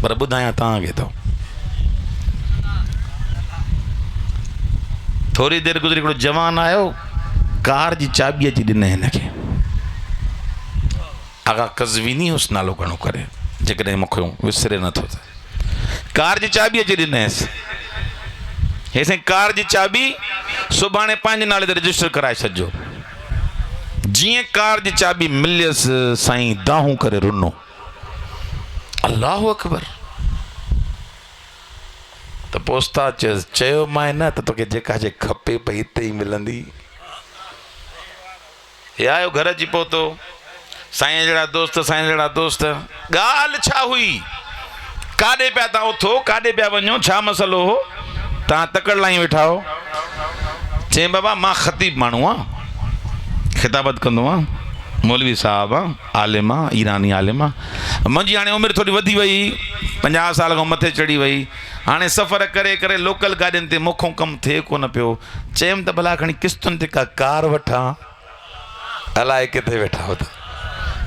पर ॿुधायां तव्हांखे थो। थोरी देरि गुज़री हिकिड़ो जवान आयो, कार जी चाबी अची ॾिनई हिनखे। आगा कज़वीनी हुस नालो घणो करे, जेकॾहिं मूंखे विसरे नथो त। कार जी चाबी अची ॾिनईसि। हे साईं कार जी चाबी सुभाणे पंहिंजे नाले ते रजिस्टर कराए छॾिजो। जीअं कार जी चाबी मिलियसि साईं दाहूं करे रुनो। अल्लाहु अकबर। त पोइ उस्ताद चयो मां न त तोखे जेका शइ खपे पई हिते ई मिलंदी। हे आयो घर अची पहुतो, साईं जहिड़ा दोस्त, साईं जहिड़ा दोस्त। ॻाल्हि छा हुई, काॾे पिया तव्हां उथो, काॾे पिया वञो, छा मसलो हो, तव्हां तकड़ लाइ वेठा हो। चई बाबा मां ख़तीब माण्हू आहियां, ख़िताबत कंदो आहियां, मौलवी साहब आहे, आलिम आहे, ईरानी आलिम आहे। मुंहिंजी हाणे उमिरि थोरी वधी वई, 50 साल खां मथे चढ़ी वई। हाणे सफ़र करे करे लोकल गाॾियुनि ते मूंखों कमु थिए कोन पियो। चयमि त भला खणी किस्तुनि ते का कार वठां, अलाए किथे वेठा हो त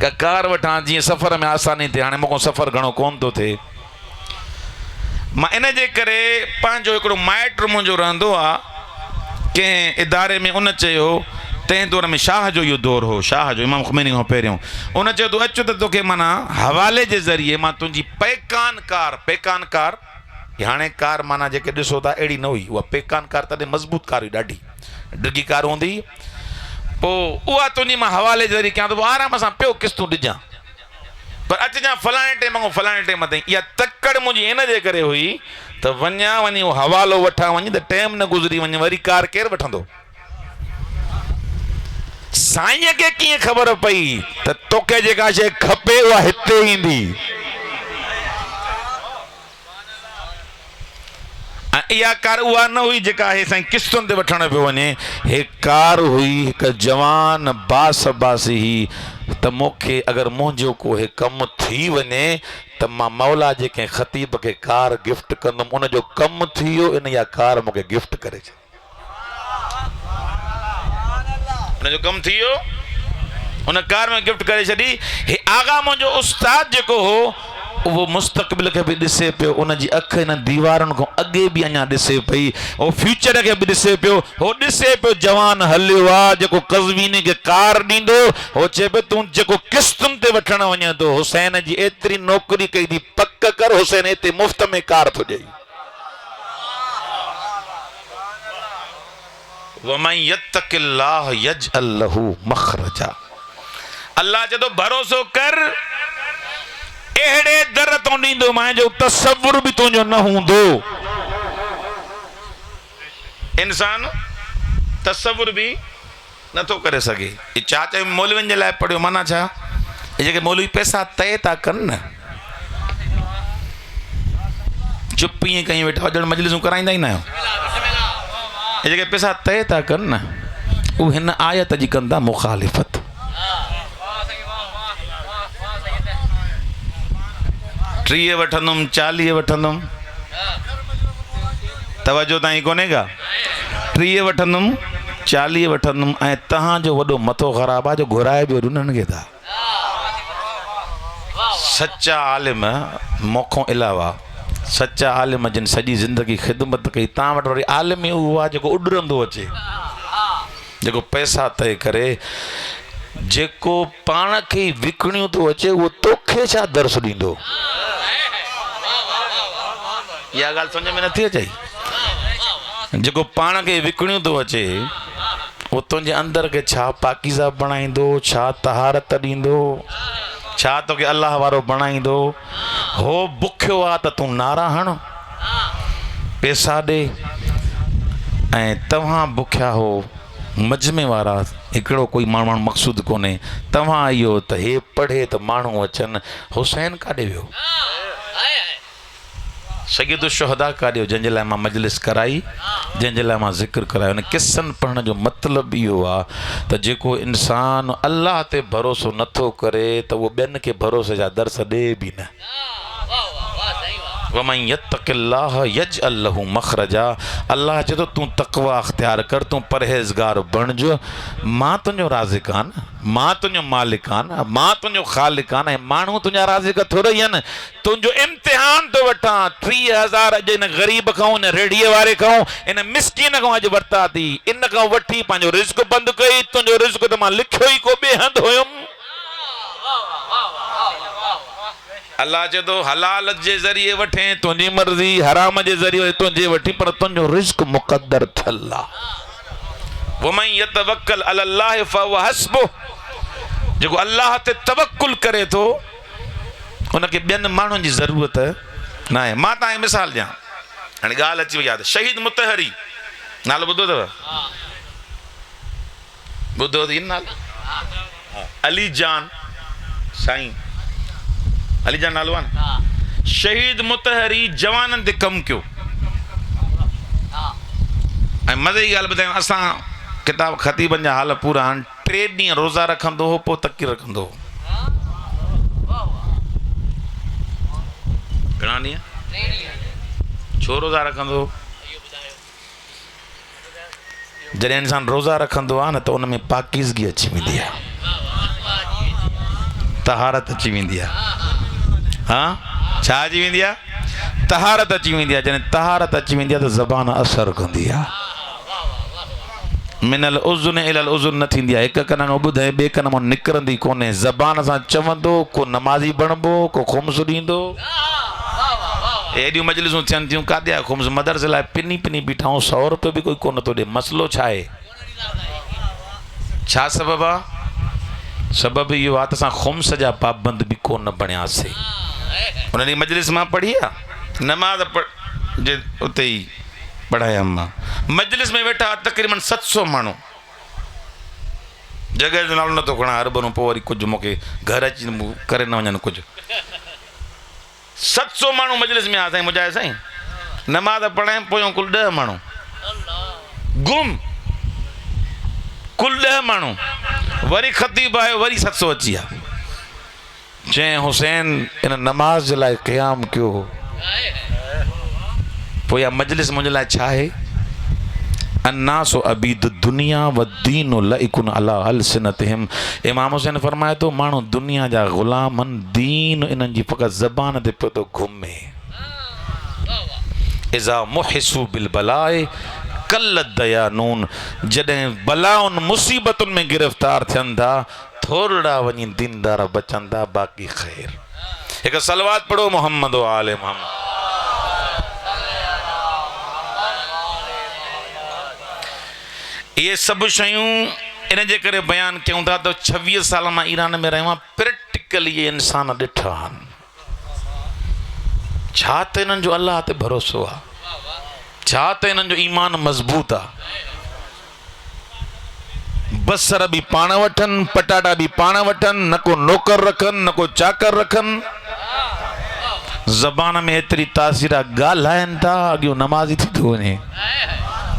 का कार वठां, जीअं सफ़र में आसानी थिए। हाणे मूंखों सफ़र घणो कोन थो थिए। मां इन जे करे पंहिंजो हिकिड़ो माइट मुंहिंजो रहंदो आहे कंहिं इदारे में, उन चयो तंहिं दौर में शाह जो इहो दौर हो, शाह जो, इमाम ख़ुमैनी खां पहिरियों। उन चयो तूं अचु त तोखे माना हवाले जे ज़रिए मां तुंहिंजी पैकान कार, हाणे कार माना जेके ॾिसो था अहिड़ी न हुई, उहा पैकान कार तॾहिं मज़बूत कार हुई, ॾाढी डिघी कार हूंदी। पोइ उहा तुंहिंजी मां हवाले जे ज़रिए कयां थो, आराम सां पियो किस्तूं ॾिजां, पर अचिजां फलाणे टाइम खां फलाणे टाइम ताईं। इहा तकड़ मुंहिंजी इन जे करे हुई त वञा वञी उहो हवालो वठां वञी त टाइम न गुज़री वञे, वरी कार केरु वठंदो। साईं खे कीअं ख़बर पई त तोखे जेका शइ खपे उहा हिते ईंदी। इहा कार उहा न हुई जेका आहे साईं किस्तुनि ते वठण पियो वञे। हे कार हुई हिकु जवान बासबासी ही त मूंखे अगरि मुंहिंजो को हे कमु थी वञे त मां मौला जे कंहिं ख़तीब खे कार गिफ्ट कंदुमि। उनजो कमु थी वियो, इन इहा कार मूंखे गिफ्ट करे छॾी। उनजो कमु थी वियो, उन कार में गिफ्ट करे छॾी। हे आगा मुंहिंजो उस्ताद जेको हो वो मुस्तक़बिल के भी ॾिसे पियो, उन जी अख इन दीवारनि खां अॻे बि अञा ॾिसे पई, हो फ्यूचर खे बि ॾिसे पियो, हो ॾिसे पियो जवान हलियो आहे जेको कज़वीन खे कार ॾींदो, हो चए पियो तूं जेको किस्तुनि ते वठण वञे थो, हुसैन जी एतिरी नौकरी कई थी, पक कर हुसैन हिते मुफ़्त में कार थो ॾेई। वमन यत्तकिल्लाह यजअल लहू मखरजा। अल्लाह चए थो भरोसो कर, अहिड़े दर तो ॾींदो मां जो तसव्वुर बि तुंहिंजो न हूंदो। इंसान तसव्वुर बि नथो करे सघे। छा चए मौलवियुनि जे लाइ पढ़ियो, माना छा, ये जेके मौलवी पैसा तय था कनि न, चुप ईअं कहीं वेठा ॼण मजलिसूं कराईंदा ई न आहियो, ये जेके पैसा तय था कनि न, उहे हिन आयत जी कंदा मुखालिफ़त। 30 वठंदुमि 40 वठंदुमि, तवजो ताईं कोन्हे का, 30 वठंदुमि 40 वठंदुमि, ऐं तव्हांजो वॾो मथो ख़राबु आहे जो घुराए बि उन्हनि खे था। सच्चा आलिम मौक़ो अलावा सच्चा आलिम जिन सॼी ज़िंदगी ख़िदमत कई, तव्हां वटि वरी आलिम ई उहो आहे जेको उॾरंदो अचे, जेको पैसा तय करे, जेको पाण खे विकिणियो थो अचे, उहो तोखे छा दर्स ॾींदो। इहा ॻाल्हि सम्झ में नथी अचे। जेको पाण खे विकिणियो थो अचे, उहो तुंहिंजे अंदर खे छा पाकीज़ा बणाईंदो, छा तहारत ॾींदो, छा तोखे अलाह वारो बणाईंदो। हो बुखियो आहे त तूं नारा हण, पैसा ॾे, ऐं तव्हां बुखिया हो मजमे वारा, हिकिड़ो कोई माण्हू मक़सूद कोन्हे, तव्हां इहो त हे पढ़े त माण्हू अचनि। हुसैन काॾे वियो, सैयद शुहदा काॾे वियो, जंहिंजे लाइ मां मजलिस कराई, जंहिंजे लाइ मां ज़िक्र करायो। उन किस्सनि पढ़ण जो मतिलबु इहो आहे त जेको इंसान अल्लाह ते भरोसो नथो करे त उहो ॿियनि खे भरोसे जा दर्स ॾे बि न। वमन यत्तकिल्लाह यजअल लहू मखरजा। अल्लाह चए थो तूं तक़वा अख्तियार कर, तूं परहेज़गार बणिजो, मां तुंहिंजो राज़िक आहियां, मां तुंहिंजो मालिक आहियां, मां तुंहिंजो ख़ालिक आहियां, ऐं माण्हू तुंहिंजा राज़िक थोरा ई आहिनि। तुंहिंजो इम्तिहान थो वठां, 30,000 अॼु हिन ग़रीब खां, हिन रेड़ीअ वारे खां, हिन मिसकीन खां अॼु वरिता थी, इन खां वठी पंहिंजो रिज़्क़ बंदि कई। तुंहिंजो रिज़्क़ त मां लिखियो ई को ॿिए हंधि हुयुमि। अल्लाह चए थो हलाल जे ज़रिए वठे तुंहिंजी मर्ज़ी, हराम जे ज़रिए तुंहिंजे वठी, पर तुंहिंजो रिज़्क़ मुक़द्दर थियल आहे। वमन यतवक्कल अलल्लाह फहुव हस्बुह। जेको अल्लाह ते तवक्कुल करे थो, उनखे ॿियनि माण्हुनि जी ज़रूरत न आहे। मां तव्हांखे मिसाल ॾियां, हाणे ॻाल्हि अची वई यादि। शहीद मुतहरी नालो ॿुधो अथव? ॿुधो अथई नालो? अली जान, साईं अली जान नालो आहे न। शहीद मुतहरी जवाननि ते कमु कयो, ऐं मज़े जी ॻाल्हि ॿुधायूं, असां किताब ख़तीबनि जा हाल पूरा आहिनि। 3 ॾींहं रोज़ा रखंदो हो, पोइ तकी रखंदो हो। घणा ॾींहं? छो रोज़ा रखंदो हो? जॾहिं इंसान रोज़ा रखंदो आहे न, त उन में पाकीज़गी अची वेंदी आहे, तहारत अची वेंदी आहे। हाँ, छा अची वेंदी आहे? तहारत अची वेंदी आहे। जॾहिं तहारत अची वेंदी आहे त ज़बान असर कंदी आहे। मिनल उज़ुन इलल उज़ुन न थींदी आहे, हिकु कन मां ॿुधे ॿिए कन मां निकिरंदी कोन्हे। ज़बान सां चवंदो, को नमाज़ी बणिबो, को खुम्स ॾींदो। एॾियूं मजलिसूं थियनि थियूं, काॾे आहे खुम्स? मदरसे लाइ पिनी पिनी बीठा आहियूं, 100 रुपयो बि कोई कोन थो ॾे। मसलो छा आहे? छा सबबु आहे? सबबु इहो आहे त असां खुम्स जा पाबंद बि कोन बणियासीं। उन ॾींहुं मजलिस मां पढ़ी आहे, नमाज़ जे उते ई पढ़ायमि मां। मजलिस में वेठा तक़रीबन 700 माण्हू। जॻह जो नालो नथो खणा, अरबनो पोइ वरी कुझु मूंखे घर अची करे न वञनि कुझु। 700 माण्हू मजलिस में आ साईं, मुंहिंजा साईं नमाज़ पढ़ाइनि पोइ कुल 10 माण्हू गुम, कुल 10 माण्हू। वरी ख़तीब आयो, वरी 700 अची विया। चई हुसैन इन नमाज़ जे लाइ क़याम कयो, पोइ इहा मजलिस मुंहिंजे लाइ छा आहे? अन्नास अबीद दुनिया व दीन लइकुन अला अलसिनतिहिम। इमाम हुसैन फरमाए तो माण्हू दुनिया जा ग़ुलामन, दीन इन्हनि जी फ़क़ति ज़बान ते पियो थो घुमे। इज़ा मुहिसू बिल बलाए कल दयानून, जॾहिं बलाउनि मुसीबतुनि में गिरफ़्तार थियनि था थोड़ा वञी दीनदार बचनि था, बाक़ी ख़ैर। हिकु सलवात पढ़ो मोहम्मद व आले मोहम्मद। ये सभु शयूं इन जे करे बयानु कयूं था त 26 साल मां ईरान में रहियो आहियां, प्रैक्टिकली ये इंसान ॾिठा आहिनि। छा त इन्हनि जो अल्लाह ते भरोसो आहे, छा त इन्हनि जो ईमान मज़बूत आहे। बसर भी पाण वठनि, पटाटा भी पाण वठनि, न को नौकर रखनि, न को चाकर रखनि। ज़बान में एतिरी तासीर आहे, ॻाल्हाइनि था अॻियो नमाज़ी थी थो वञे,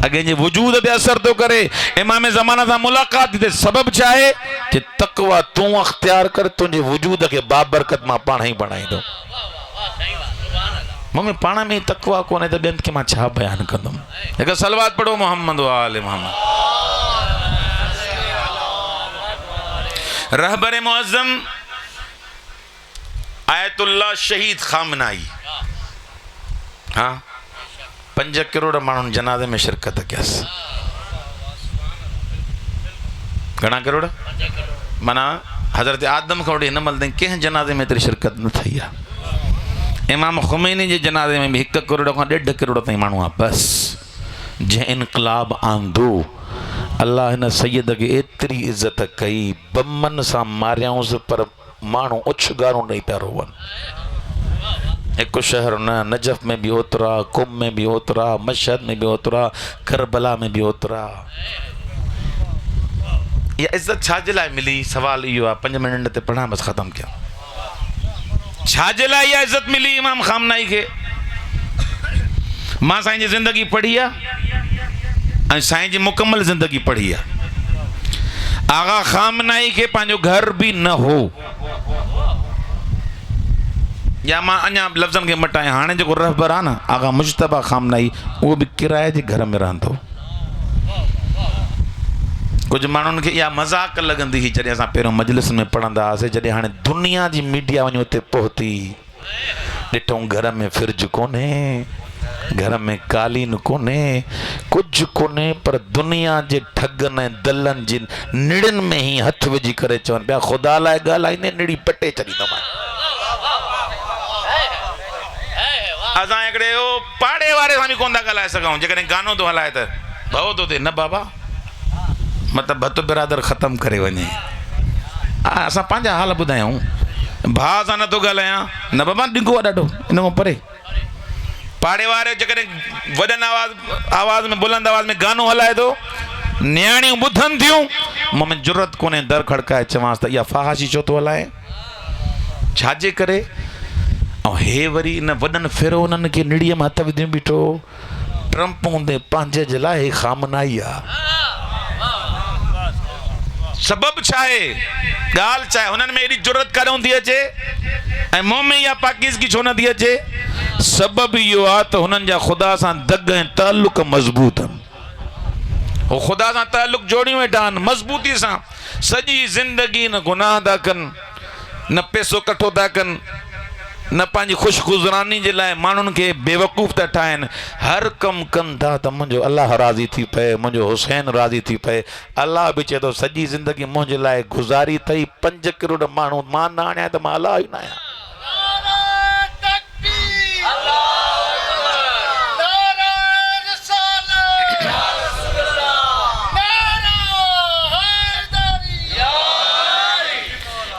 अॻे जे वजूद ते असर थो करे। इमाम ज़माना सां मुलाक़ात थी, सबब छा आहे कि तक़वा तूं अख़्तियार कर, तुंहिंजे वजूद खे बाबरकत मां पाण ई बणाईंदो। मम्मी पाण में तक़वा कोन्हे त ॿियनि खे मां छा बयानु कंदुमि। हिकु सलवात पढ़ो मोहम्मद व आले मोहम्मद। रहबर मुअज़्ज़म आयतुल्लाह शहीद खामनाई, हाँ 5 करोड़ माण्हुनि जनाज़े में शिरकत कयसि। घणा करोड़? माना हज़रत आदम खां वठी हिन महिल ताईं कंहिं जनाज़े में एतिरी शिरकत न थी आहे। इमाम ख़ुमैनी जे जनाज़े में भी 1 करोड़ खां 1.5 करोड़ ताईं माण्हू आहे बसि। जंहिं इनक़लाब आंदो, अल्लाह हिन सैयद खे एतिरी इज़त कई, बमन सां मारियाऊंसि पर माण्हू उछगारूं ॾेई पिया रोवनि। हिकु शहर न, नजफ़ में भी ओतिरा, कुम में भी ओतिरा, मशहद में भी ओतिरा, करबला में भी ओतिरा। इहा इज़त छाजे लाइ मिली? सवाल इहो आहे। 5 मिनट ते पढ़ां, बसि ख़तमु कयां। छाजे लाइ इहा इज़त मिली इमाम खामनाई खे? मां साईं जी ज़िंदगी पढ़ी आहे ऐं साईं जी मुकम्मल ज़िंदगी पढ़ी आहे। आगा खामनाई खे पंहिंजो घर भी न हो, या मां अञा लफ़्ज़नि खे मटायां। हाणे जेको रहबर आहे न आगा मुश्तबा खामनाई, उहो भी किराए जे घर में रहंदो। कुछ माण्हुनि खे इहा मज़ाक लॻंदी हुई जॾहिं असां पहिरियों मजलिस में पढ़ंदा हुआसीं, जॾहिं हाणे दुनिया जी मीडिया वञी उते पहुती, ॾिठूं घर में फ्रिज कोन्हे, घर में कालीन कोन्हे, कुछ कोन्हे, पर दुनिया जे ठगनि ऐं दलनि जी निड़िन में ही हथ विझी करे चवनि पिया ख़ुदा लाइ ॻाल्हाईंदे निड़ी पटे छॾींदोमांइ। असां हिकिड़े पाड़े वारे सां बि कोन था ॻाल्हाए सघूं, जेकॾहिं गानो थो हलाए त भउ थो थिए, न बाबा मतिलबु भत बिरादर ख़तमु करे वञे। असां पंहिंजा हाल ॿुधायूं, भाउ सां नथो ॻाल्हायां, न बाबा ॾिघो आहे ॾाढो, इन खां परे। पाड़े वारे जेकॾहिं वॾनि आवाज़ में, बुलंद आवाज़ में गानो हलाए थो, नियाणियूं ॿुधनि थियूं, मूं में ज़रूरत कोन्हे दर खड़काए चवांसि त इहा फ़ाहाशी छो थो हलाए, छाजे करे? ऐं हे वरी इन वॾनि फिरोननि खे निड़ीअ में हथ विझी बीठो, ट्रम्प हूंदे पंहिंजे जे लाइ खामनाई आहे। सबब छा आहे? ॻाल्हि छा आहे? हुननि में एॾी ज़रूरत काॾों थी अचे ऐं मूं में इहा पाकीज़गी छो नथी अचे? सबब इहो आहे त हुननि जा ख़ुदा सां दग ऐं ताल्लुक मज़बूत आहिनि। हो ख़ुदा सां ताल्लुक जोड़ियूं वेठा आहिनि मज़बूती सां। सॼी ज़िंदगी न गुनाह था कनि, न पैसो कठो था कनि, न पंहिंजी ख़ुशगुज़रानी जे लाइ माण्हुनि खे बेवकूफ़ था ठाहिनि। हर कमु कनि था त मुंहिंजो अलाह राज़ी थी पए, मुंहिंजो हुसैन राज़ी थी पए। अलाह बि चए थो सॼी ज़िंदगी मुंहिंजे लाइ गुज़ारी अथई, 5 करोड़ माण्हू मां न आणियां त मां अलाह ई न आहियां।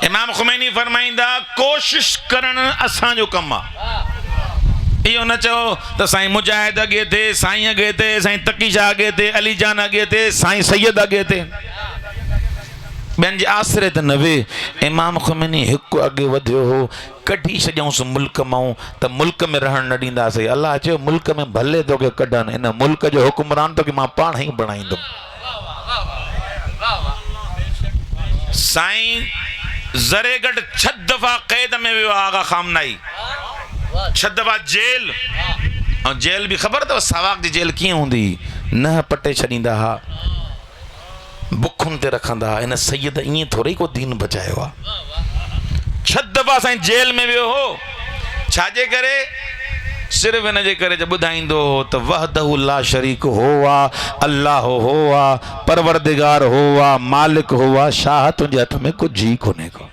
इमाम ख़ुमैनी फरमाईंदा कोशिश करण असांजो कमु आहे। इहो न चओ त साईं मुजाहिद अॻे थिए, साईं अॻे थिए, साईं तकीशा अॻे थिए, अली जान अॻे थिए, साईं सैयद अॻे थिए, ॿियनि जे आसिरे त न वेह। इमाम ख़ुमैनी हिकु अॻे वधियो हो, कढी छॾियऊंसि मुल्क मां त मुल्क में रहणु न ॾींदासीं। अलाह चयो मुल्क में भले तोखे कढनि, इन मुल्क जो हुकुमरान तोखे मां पाण ई बणाईंदुमि। साईं ज़रे गढ़ 6 दफ़ा क़ैद में वियो आगा खामनाई, 6 दफ़ा जेल। और जेल भी ख़बर अथव सावाक जी जेल कीअं हूंदी? न पटे छॾींदा हुआ, बुखुनि ते रखंदा हुआ। इन सैयद ईअं थोरी को दीन बचायो आहे। 6 दफ़ा साईं जेल में वियो हो, छाजे करे? सिर्फ़ इन जे करे जो ॿुधाईंदो हो त वहदहु ला शरीक हो आ, अल्लाह हो आ, परवरदिगार हो आ, मालिक हो आ, शाह तुंहिंजे हथ में कुझु ई कोन्हे को।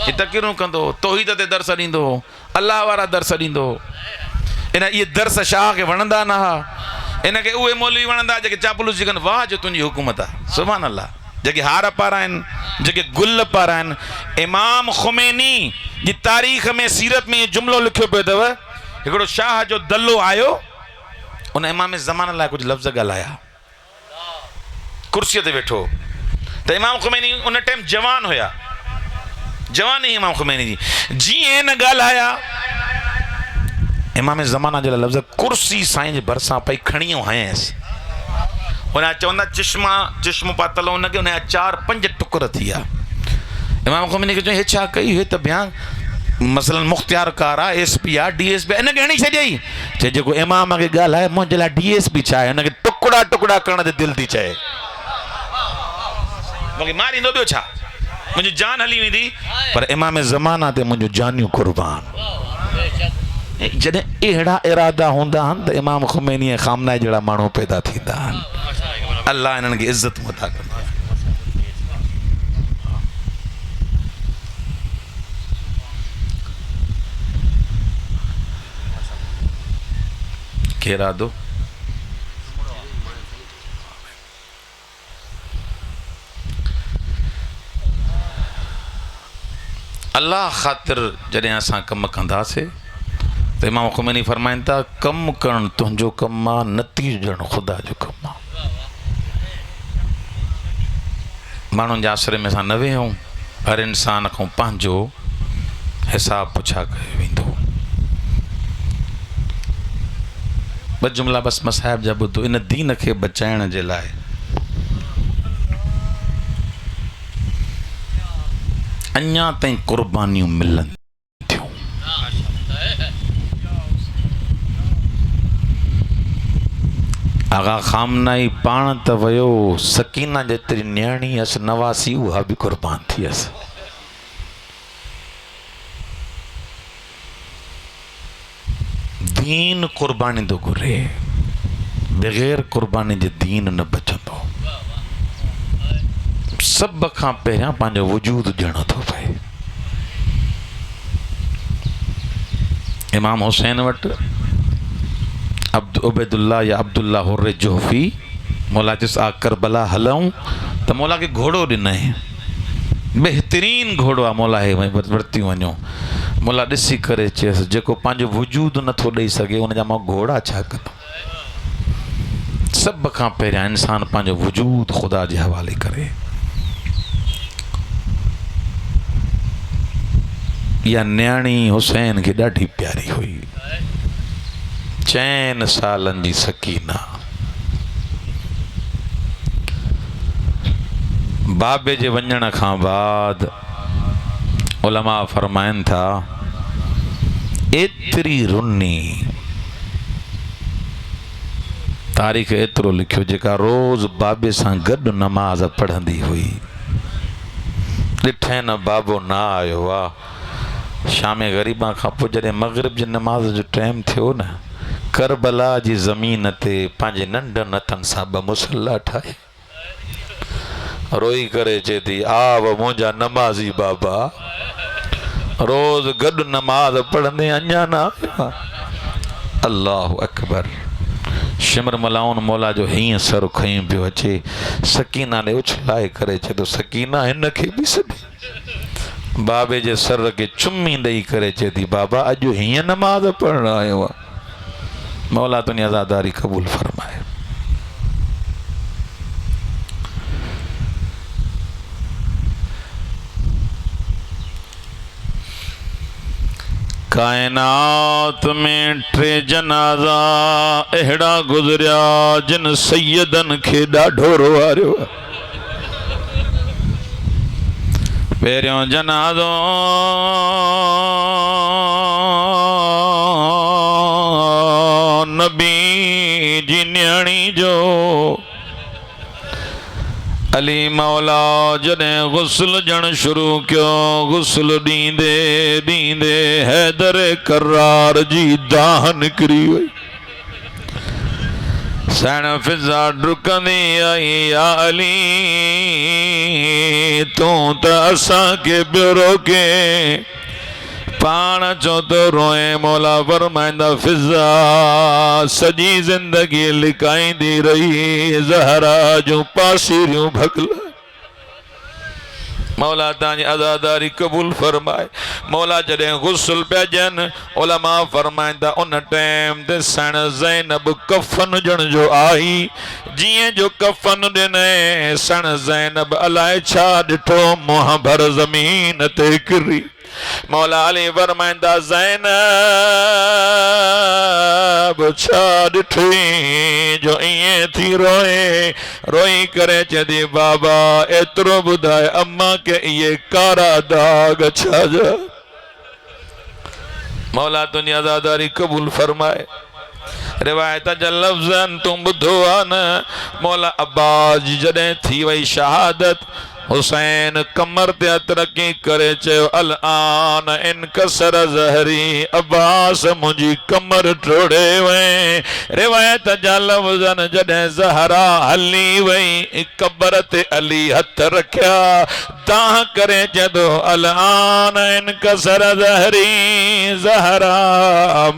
ये तक़रीरूं कंदो, तौहीद ते दर्स ॾींदो, अल्लाह वारा दर्स ॾींदो। इन इहे दर्स शाह खे वणंदा न हा। इनखे उहे मौलवी वणंदा जेके चापलूसी कनि, वाह जो तुंहिंजी हुकूमत आहे, सुभान अल्लाह, जेके हार पारा आहिनि, जेके गुल पारा आहिनि। इमाम खुमैनी जी तारीख़ में, सीरत में इहो जुमिलो लिखियो पियो अथव, हिकिड़ो शाह जो दल्लो आयो, उन इमाम ज़मान लाइ कुझु लफ़्ज़ ॻाल्हाया, कुर्सीअ ते वेठो। त इमाम खुमैनी उन टाइम जवान हुया, जवानी इमाम खुमैनी जी, जीअं न ॻाल्हाया, इमाम ज़माना जे लाइ लफ़्ज़ कुर्सी साईं जे भरिसां पई खणी हयसि। उन चवंदा चश्मो पातल हुनखे, उन जा 4-5 टुकर थी विया। इमाम खुमैनी खे चई, हे छा कई? हे त बयां मसलन मुख़्तियारकार आहे, SP आहे, DSP आहे, इनखे हणी छॾियई। चए जेको इमाम खे ॻाल्हाए, मुंहिंजे लाइ DSP छा आहे? हिनखे टुकड़ा टुकड़ा करण ते दिलि थी चए, मूंखे मारींदो, ॿियो छा, मुंहिंजी जान हली वेंदी। पर इमाम ज़माना ते मुंहिंजूं जानियूं कुर्बान। जॾहिं अहिड़ा इरादा हूंदा आहिनि त इमाम खुमैनी खामना जहिड़ा माण्हू पैदा थींदा आहिनि। अल्लाह इन्हनि खे इज़त अता कंदो। केरु आदो? अल्लाह ख़ातिर जॾहिं असां कमु कंदासीं त इमाम खुमैनी फरमाइनि था, कमु करणु तुंहिंजो कमु आहे, नतीजो ॾियणु ख़ुदा जो कमु आहे। माण्हुनि जे आसिरे में असां न वेहूं, हर इंसान खां पंहिंजो हिसाब पुछा कयो वेंदो। ॿ जुमिला बसि मसाहिब जा ॿुधो। इन दीन खे बचाइण जे लाइ अञा ताईं क़ुर्बानियूं मिलनि थियूं। आगा खामनाई पाण त वियो, सकीना जेतिरी न्याणी हुअसि नवासी, उहा बि क़ुर्बान थी हुअसि। दीन क़ुर्बानी थो घुरे, बग़ैर क़ुर्बानी जे दीन न बचंदो। सभ खां पहिरियां पंहिंजो वजूद ॾियणो थो पए। इमाम हुसैन वटि उबैदुल्लाह या अब्दुल्ला हुर्रे जोहफ़ी मौला चयसि, आ करबला हलूं, त मौला खे घोड़ो ॾिनई, बहितरीन घोड़ो आहे, मौला हे वरिती वञो। मौला ॾिसी करे चयसि, जेको पंहिंजो वजूद नथो ॾेई सघे उनजा मां घोड़ा छा कंदो। सभ खां पहिरियां इंसान पंहिंजो वजूद ख़ुदा जे हवाले करे। इहा न्याणी हुसैन खे ॾाढी प्यारी हुई, 4 सालनि जी सकीना। बाबे जे वञण खां बाद उलमा फरमाइनि था, एतिरी रुनी, तारीख़ एतिरो लिखियो, जेका रोज़ बाबे सां गॾु नमाज़ पढ़ंदी हुई। ॾिठे न बाबो न आयो आहे। शाम ग़रीबा खां पोइ जॾहिं मग़रिब जी नमाज़ जो टाइम थियो न, करबला जी ज़मीन ते पंहिंजे नंढनि हथनि सां 2 मुसला ठाहे रोई करे चए थी, आव मुंहिंजा नमाज़ी बाबा, रोज़ गॾु नमाज़ पढ़ंदे अञा न आया। अल्लाहु अकबर। शिमर मलाउन मौला जो हीअं सर खयूं पियो अचे, सकीना ने उछलाए करे चए थो, सकीना हिन खे बि सॾे। बाबे जे सर खे चुमी ॾेई करे चए थी, बाबा अॼु हीअं नमाज़ पढ़णु आयो आहे। मौला तुंहिंजी आज़ादारी क़बूल फरमाए। कायनात में 3 जनाज़ा अहिड़ा गुज़रिया जिन सैयदनि खे ॾाढो रोआरियो। पहिरियों जनाज़ो नबी जी न्याणी जो अली मौला जॾहिं गुस्ल ॾियणु शुरू कयो गुस्ल ॾींदे ॾींदे हैदर करार जी दाह निकिरी वई सैन फिज़ा डुकंदी आई या अली तूं त असांखे ॿियो रोके पाण चो तो रोए मौला फरमाइंदा फिज़ा सॼी ज़िंदगी लिकाईंदी रही ज़हरा जूं पासीरियूं भगल मौला तांजी अज़ादारी कबूल फरमाए मौला जॾहिं गुस्ल पिया ॾियनि उलमा फरमाइंदा उन टाइम ते सण ज़ैनब कफ़न ॾियण जो आई जीअं जो कफ़न ॾिनई सण ज़ैनब अलाए छा ॾिठो मुंहं भर ज़मीन ते किरी मौला अली फरमाइंदा ज़ैनब छा ॾिठी जो ईअं थी रोए रोई करे चंदी बाबा एतिरो ॿुधाए अम्मा के इहे कारा दाग छाजा मौला तुंहिंजी अज़ादारी कबूल फरमाए रिवायत जा लफ़्ज़न तूं ॿुधो आहे न मौला अब्बास जी जॾहिं थी वई शहादत हुसैन कमर ते हथ रखी करे चयो अल आन इनकसर ज़हरी अब्बास मुंहिंजी कमर टोड़े वई रिवायत जा लफ़्ज़न जॾहिं ज़हरा हली वई कबर ते अली हथ रखिया दाह करे चयो अल आन इनकसर ज़हरी ज़हरा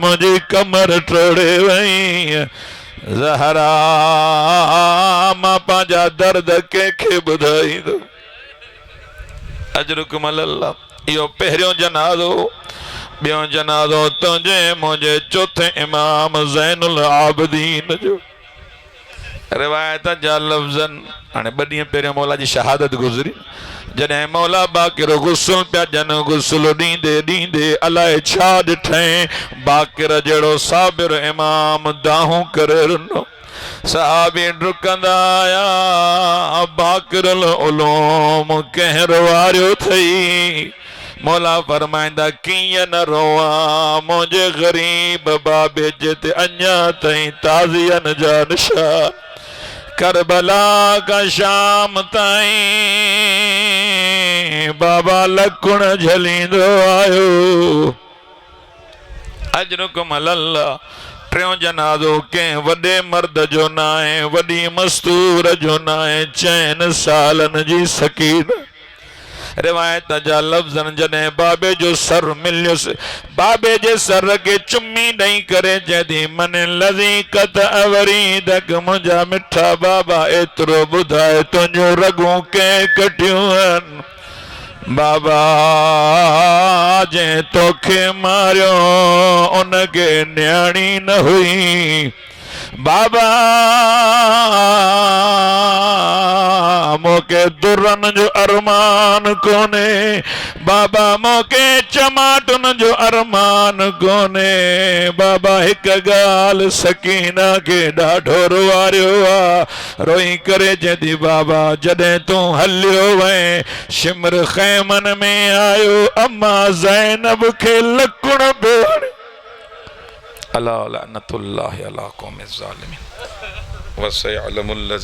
मुंहिंजी कमर टोड़े वई ज़हरा मां पंहिंजा दर्द कंहिंखे ॿुधाईंदो अजरुकुम अल्लाह इहो पहिरियों जनाज़ो ॿियों जनाज़ो तुंहिंजे मुंहिंजे चौथे इमाम ज़ैनुल आबिदीन जो रिवायत जा लफ़्ज़न हाणे 2 ॾींहं पहिरियों मौला जी शहादत गुज़री जॾहिं मौला बाक़िर गुस्ल पिया ॾियनि गुस्ल ॾींदे ॾींदे अलाए छा ॾिठई बाक़िर जहिड़ो साबिर इमाम दाहूं करे ॾिनो सहाबी डुकंदा आया बाक़िरुल उलूम कंहिं रोवारियो थई मौला फरमाइंदा कीअं न रोआ मुंहिंजे ग़रीब बाबे जिते अञा ताईं ताज़ियन जा निशान करबला का शाम ताईं बाबा लकुण झलींदो आयो अजरुकुम अल्लाह टियों जनाज़ो कंहिं वॾे मर्द जो न आहे वॾी मस्तूर जो न आहे 4 सालनि जी सकीन रिवायत जा लफ़्ज़न जॾहिं बाबे जो सर मिलियुसि बाबे जे सर खे चुमी ॾेई करे चइदी मन लज़ी कत अवरी दक मुंहिंजा मिठा बाबा एतिरो ॿुधाए तुंहिंजूं रगूं कंहिं कटियूं आहिनि बाबा जंहिं तोखे मारियो उनखे न्याणी न हुई बाबा मोके दुरन जो अरमान कोने बाबा मोके चमाटन जो अरमान कोने बाबा एक गाल सकीना के ॾाढो रोवारियो आ रोई करे चंदी बाबा जॾहिं तूं हलियो वए शिमर खैमन में आयो अम्मा ज़ैनब खे लकुण भेण अला लअनतुल्लाहि अला क़ौमिज़ ज़ालिमीन वसयअलमुल